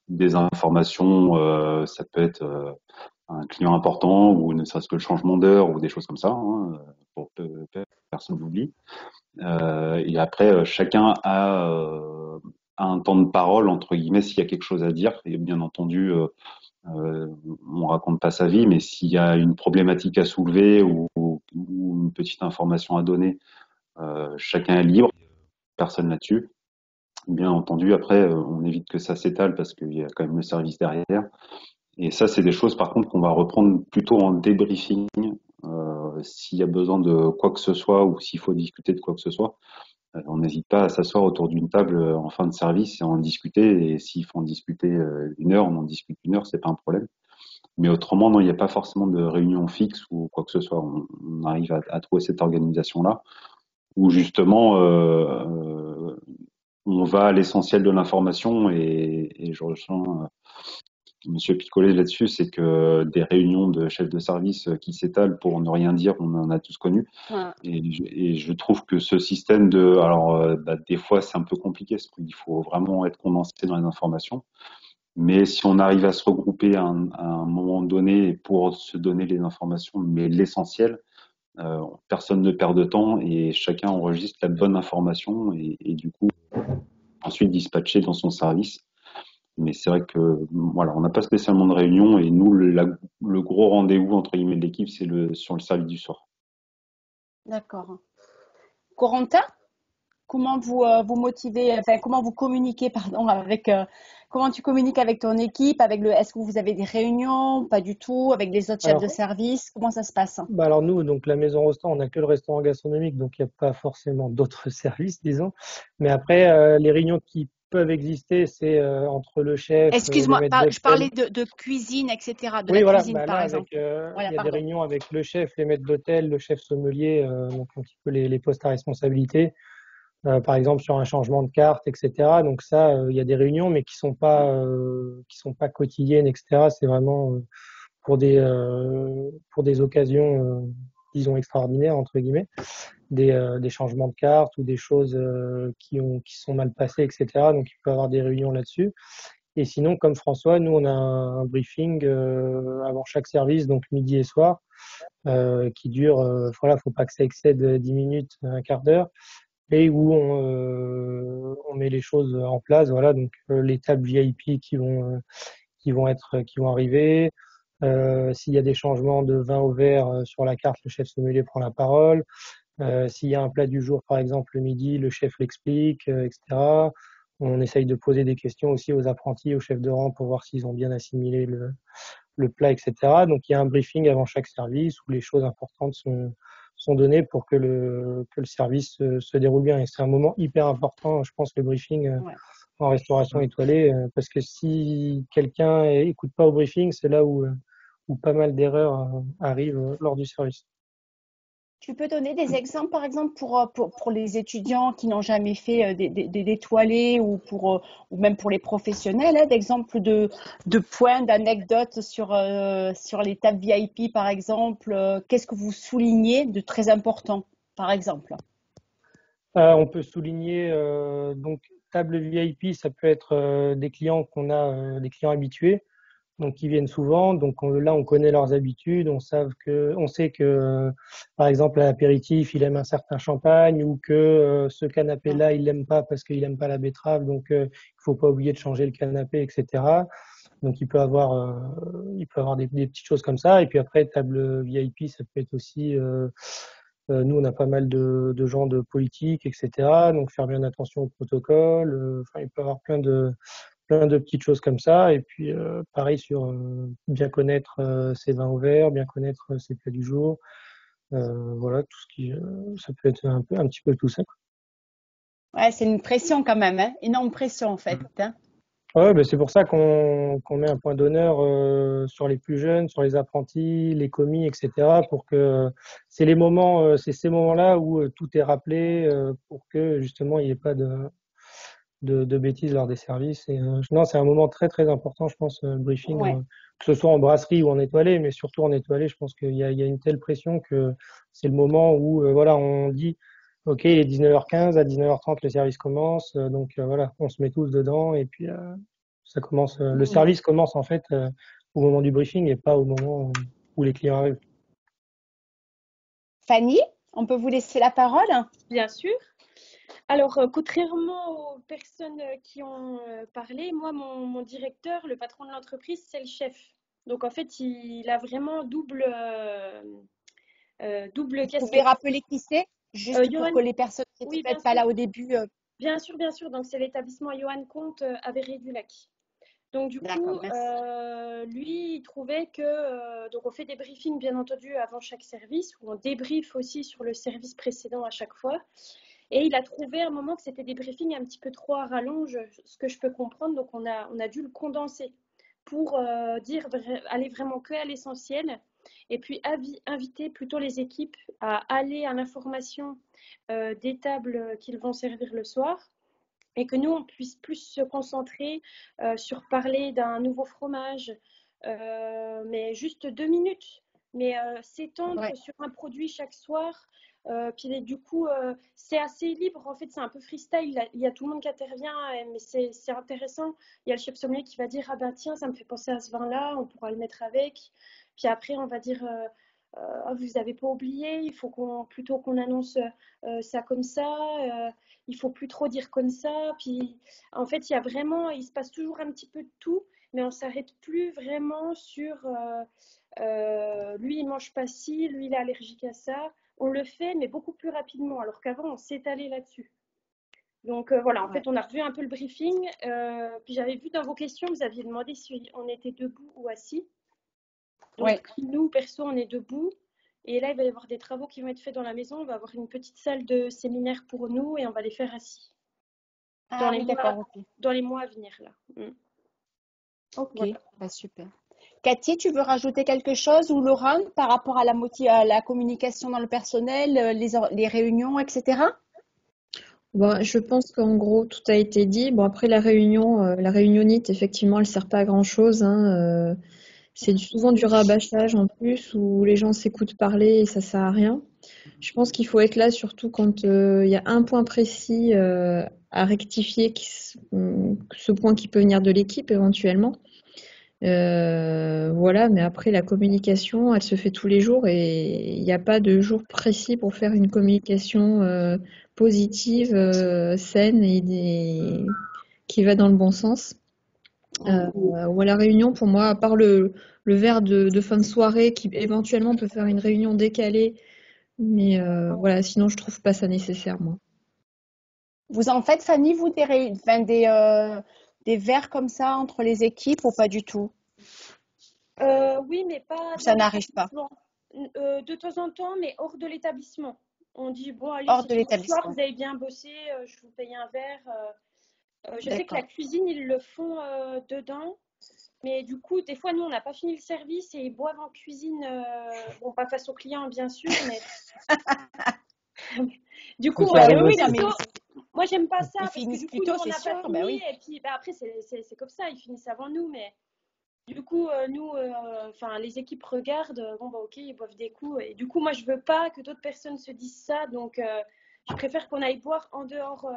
Des informations, ça peut être un client important ou ne serait-ce que le changement d'heure ou des choses comme ça, hein, pour que personne n'oublie. Et après, chacun a un temps de parole entre guillemets s'il y a quelque chose à dire. Et bien entendu, on raconte pas sa vie, mais s'il y a une problématique à soulever ou une petite information à donner, chacun est libre, personne là-dessus. Bien entendu, après, on évite que ça s'étale parce qu'il y a quand même le service derrière. Et ça, c'est des choses, par contre, qu'on va reprendre plutôt en débriefing. S'il y a besoin de quoi que ce soit ou s'il faut discuter de quoi que ce soit, on n'hésite pas à s'asseoir autour d'une table en fin de service et en discuter. Et s'il faut en discuter 1 heure, on en discute 1 heure, c'est pas un problème. Mais autrement, non, il n'y a pas forcément de réunion fixe ou quoi que ce soit. On arrive à trouver cette organisation-là où justement on va à l'essentiel de l'information et je rejoins Monsieur Picolet là-dessus, c'est que des réunions de chefs de service qui s'étalent pour ne rien dire, on en a tous connu. Ouais. Et je trouve que ce système des fois c'est un peu compliqué, parce qu'il faut vraiment être condensé dans les informations. Mais si on arrive à se regrouper à un moment donné pour se donner les informations, mais l'essentiel, personne ne perd de temps et chacun enregistre la bonne information et du coup ensuite dispatché dans son service. Mais c'est vrai que voilà, on n'a pas spécialement de réunion et nous le gros rendez-vous entre guillemets de l'équipe, c'est sur le service du soir. D'accord. Corentin, comment vous motivez, enfin comment vous communiquez, pardon, comment tu communiques avec ton équipe, est-ce que vous avez des réunions, pas du tout, avec les autres chefs de service, comment ça se passe? Alors nous, donc la maison Rostand, on n'a que le restaurant gastronomique, donc il n'y a pas forcément d'autres services, disons. Mais après, les réunions qui peuvent exister, c'est entre le chef, Excuse-moi, le maître je d'hôtel. parlais de cuisine, etc. Oui, voilà, cuisine, par exemple. il y a des Pardon. réunions avec le chef, les maîtres d'hôtel, le chef sommelier, donc un petit peu les postes à responsabilité. Par exemple sur un changement de carte, etc. Donc ça, il y a des réunions, mais qui sont pas quotidiennes, etc. C'est vraiment pour des occasions, disons extraordinaires entre guillemets, des changements de carte ou des choses qui sont mal passées, etc. Donc il peut y avoir des réunions là-dessus. Et sinon, comme François, nous on a un briefing avant chaque service, donc midi et soir, qui dure, voilà, faut pas que ça excède 10 minutes, un quart d'heure, et où on met les choses en place. Voilà, donc les tables VIP qui vont arriver. S'il y a des changements de vin au verre sur la carte, le chef sommelier prend la parole. S'il y a un plat du jour, par exemple, le midi, le chef l'explique, etc. On essaye de poser des questions aussi aux apprentis, aux chefs de rang pour voir s'ils ont bien assimilé le plat, etc. Donc il y a un briefing avant chaque service où les choses importantes sont données pour que le service se déroule bien. Et c'est un moment hyper important, je pense, le briefing en restauration étoilée, parce que si quelqu'un écoute pas au briefing, c'est là où pas mal d'erreurs arrivent lors du service. Tu peux donner des exemples, par exemple, pour les étudiants qui n'ont jamais fait des étoilés ou même pour les professionnels, d'exemples de points, d'anecdotes sur les tables VIP, par exemple. Qu'est-ce que vous soulignez de très important, par exemple? On peut souligner donc table VIP, ça peut être des clients qu'on a, des clients habitués, donc qui viennent souvent. Donc là, on connaît leurs habitudes, on sait que par exemple à l'apéritif, il aime un certain champagne ou que ce canapé-là, il l'aime pas parce qu'il aime pas la betterave. Donc il faut pas oublier de changer le canapé, etc. Donc il peut avoir des petites choses comme ça. Et puis après, table VIP, ça peut être aussi nous, on a pas mal de gens de politique, etc. Donc faire bien attention au protocole. Enfin, il peut y avoir plein de petites choses comme ça. Et puis pareil sur bien connaître ses vins au verre, bien connaître ses plats du jour. Voilà, tout ce qui ça peut être un petit peu tout ça. Ouais, c'est une pression quand même, énorme pression en fait. Ouais, ben c'est pour ça qu'on met un point d'honneur sur les plus jeunes, sur les apprentis, les commis, etc. Pour que c'est c'est ces moments-là où tout est rappelé pour que justement il n'y ait pas de bêtises lors des services. Et non, c'est un moment très très important, je pense, le briefing, Ouais. que ce soit en brasserie ou en étoilé, mais surtout en étoilé, je pense qu'il y a une telle pression que c'est le moment où voilà, on dit OK, il est 19h15, à 19h30 le service commence, donc voilà, on se met tous dedans et puis ça commence. Le Mhm. service commence en fait au moment du briefing et pas au moment où les clients arrivent. Fanny, on peut vous laisser la parole? Bien sûr. Alors, contrairement aux personnes qui ont parlé, moi, mon directeur, le patron de l'entreprise, c'est le chef. Donc, en fait, il a vraiment double Vous pouvez casquette. rappeler qui c'est, juste pour Johan, que les personnes qui oui, n'étaient bien peut-être pas sûr. là au début. Bien sûr, bien sûr. Donc, c'est l'établissement Johan Comte à Verrier-du-Lac. Donc, du D'accord, coup, merci. lui, il trouvait que... donc, on fait des briefings, bien entendu, avant chaque service, où on débriefe aussi sur le service précédent à chaque fois. Et il a trouvé à un moment que c'était des briefings un petit peu trop à rallonge, ce que je peux comprendre. Donc, on a dû le condenser pour aller vraiment que à l'essentiel. Et puis, inviter plutôt les équipes à aller à l'information des tables qu'ils vont servir le soir. Et que nous, on puisse plus se concentrer sur parler d'un nouveau fromage, mais juste 2 minutes. Mais s'étendre Ouais. sur un produit chaque soir, puis du coup, c'est assez libre. En fait, c'est un peu freestyle. Il y a tout le monde qui intervient, mais c'est intéressant. Il y a le chef sommelier qui va dire, ah ben tiens, ça me fait penser à ce vin-là, on pourra le mettre avec. Puis après, on va dire, vous n'avez pas oublié, il faut plutôt qu'on annonce ça comme ça. Il faut plus trop dire comme ça. Puis en fait, il se passe toujours un petit peu de tout, mais on s'arrête plus vraiment sur lui il mange pas ci, lui il est allergique à ça. On le fait, mais beaucoup plus rapidement, alors qu'avant on s'étalait là-dessus. Donc voilà, en fait, on a revu un peu le briefing. Puis j'avais vu dans vos questions, vous aviez demandé si on était debout ou assis. Donc Ouais. nous, perso, on est debout. Et là, il va y avoir des travaux qui vont être faits dans la maison. On va avoir une petite salle de séminaire pour nous et on va les faire assis. Ah oui, d'accord, ok. Dans les mois à venir, là. Ok, Voilà. bah, super. Cathy, tu veux rajouter quelque chose ou Laurent par rapport à la communication dans le personnel, les réunions, etc. Bon, je pense qu'en gros, tout a été dit. Bon, après, la réunionnite, effectivement, elle sert pas à grand-chose, hein. C'est souvent du rabâchage en plus, où les gens s'écoutent parler et ça sert à rien. Je pense qu'il faut être là surtout quand il y a un point précis à rectifier, ce point qui peut venir de l'équipe éventuellement. Voilà, mais après la communication, elle se fait tous les jours et il n'y a pas de jour précis pour faire une communication positive, saine et qui va dans le bon sens. Ou à la réunion, pour moi, à part le verre de fin de soirée qui éventuellement peut faire une réunion décalée, mais voilà, sinon je trouve pas ça nécessaire, moi. Vous en faites, Fanny, vous, des verres comme ça entre les équipes ou pas du tout? Oui, mais pas Ça dans n'arrive pas. l'établissement. De temps en temps, mais hors de l'établissement. On dit, bon, allez, Hors si de ce soir l'établissement. vous avez bien bossé, je vous paye un verre. Je sais que la D'accord. cuisine, ils le font dedans. Mais du coup, des fois, nous, on n'a pas fini le service et ils boivent en cuisine. Bon, pas face aux clients, bien sûr, mais du coup, Ça arrive oui, aussi. non, mais moi, j'aime pas ça ils parce que finissent du coup, plus nous, tôt, on c'est n'a pas sûr. fini. Ben oui. Et puis, après, c'est comme ça, ils finissent avant nous. Mais du coup, nous, les équipes regardent. Bon, bah, ok, ils boivent des coups. Et du coup, moi, je veux pas que d'autres personnes se disent ça. Donc, je préfère qu'on aille boire en dehors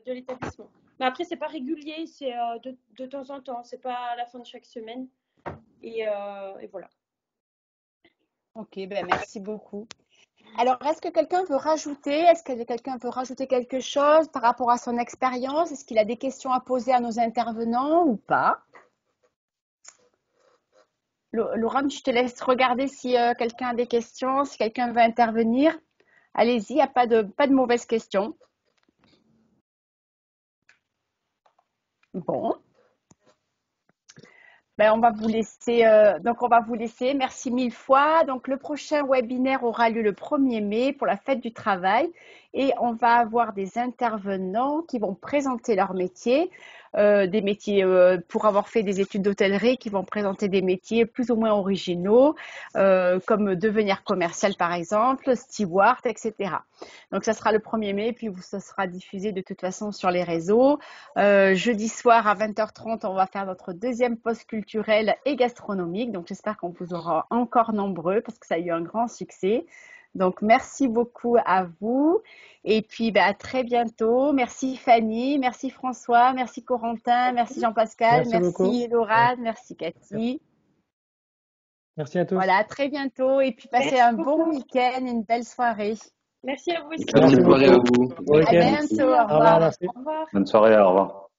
de l'établissement. Mais après, c'est pas régulier, c'est de temps en temps. C'est pas à la fin de chaque semaine. Et voilà. Ok, ben merci beaucoup. Alors, est-ce que quelqu'un veut rajouter quelque chose par rapport à son expérience? Est-ce qu'il a des questions à poser à nos intervenants ou pas? Laurent, je te laisse regarder si quelqu'un a des questions, si quelqu'un veut intervenir. Allez-y, il n'y a pas de mauvaises questions. Bon. Ben, on va vous laisser. Donc, on va vous laisser. Merci mille fois. Donc, le prochain webinaire aura lieu le 1er mai pour la fête du travail. et on va avoir des intervenants qui vont présenter leur métier, des métiers pour avoir fait des études d'hôtellerie, qui vont présenter des métiers plus ou moins originaux, comme devenir commercial par exemple, steward, etc. Donc ça sera le 1er mai, puis ça sera diffusé de toute façon sur les réseaux. Jeudi soir à 20h30, on va faire notre deuxième poste culturel et gastronomique. Donc j'espère qu'on vous aura encore nombreux parce que ça a eu un grand succès. Donc merci beaucoup à vous et puis à très bientôt. Merci Fanny, merci François, merci Corentin, merci Jean-Pascal, merci Laurane, merci Cathy. Merci à tous. Voilà, à très bientôt et puis passez un bon week-end, une belle soirée. Merci à vous aussi. Bonne soirée à vous. À bientôt, au revoir. Bonne soirée, au revoir.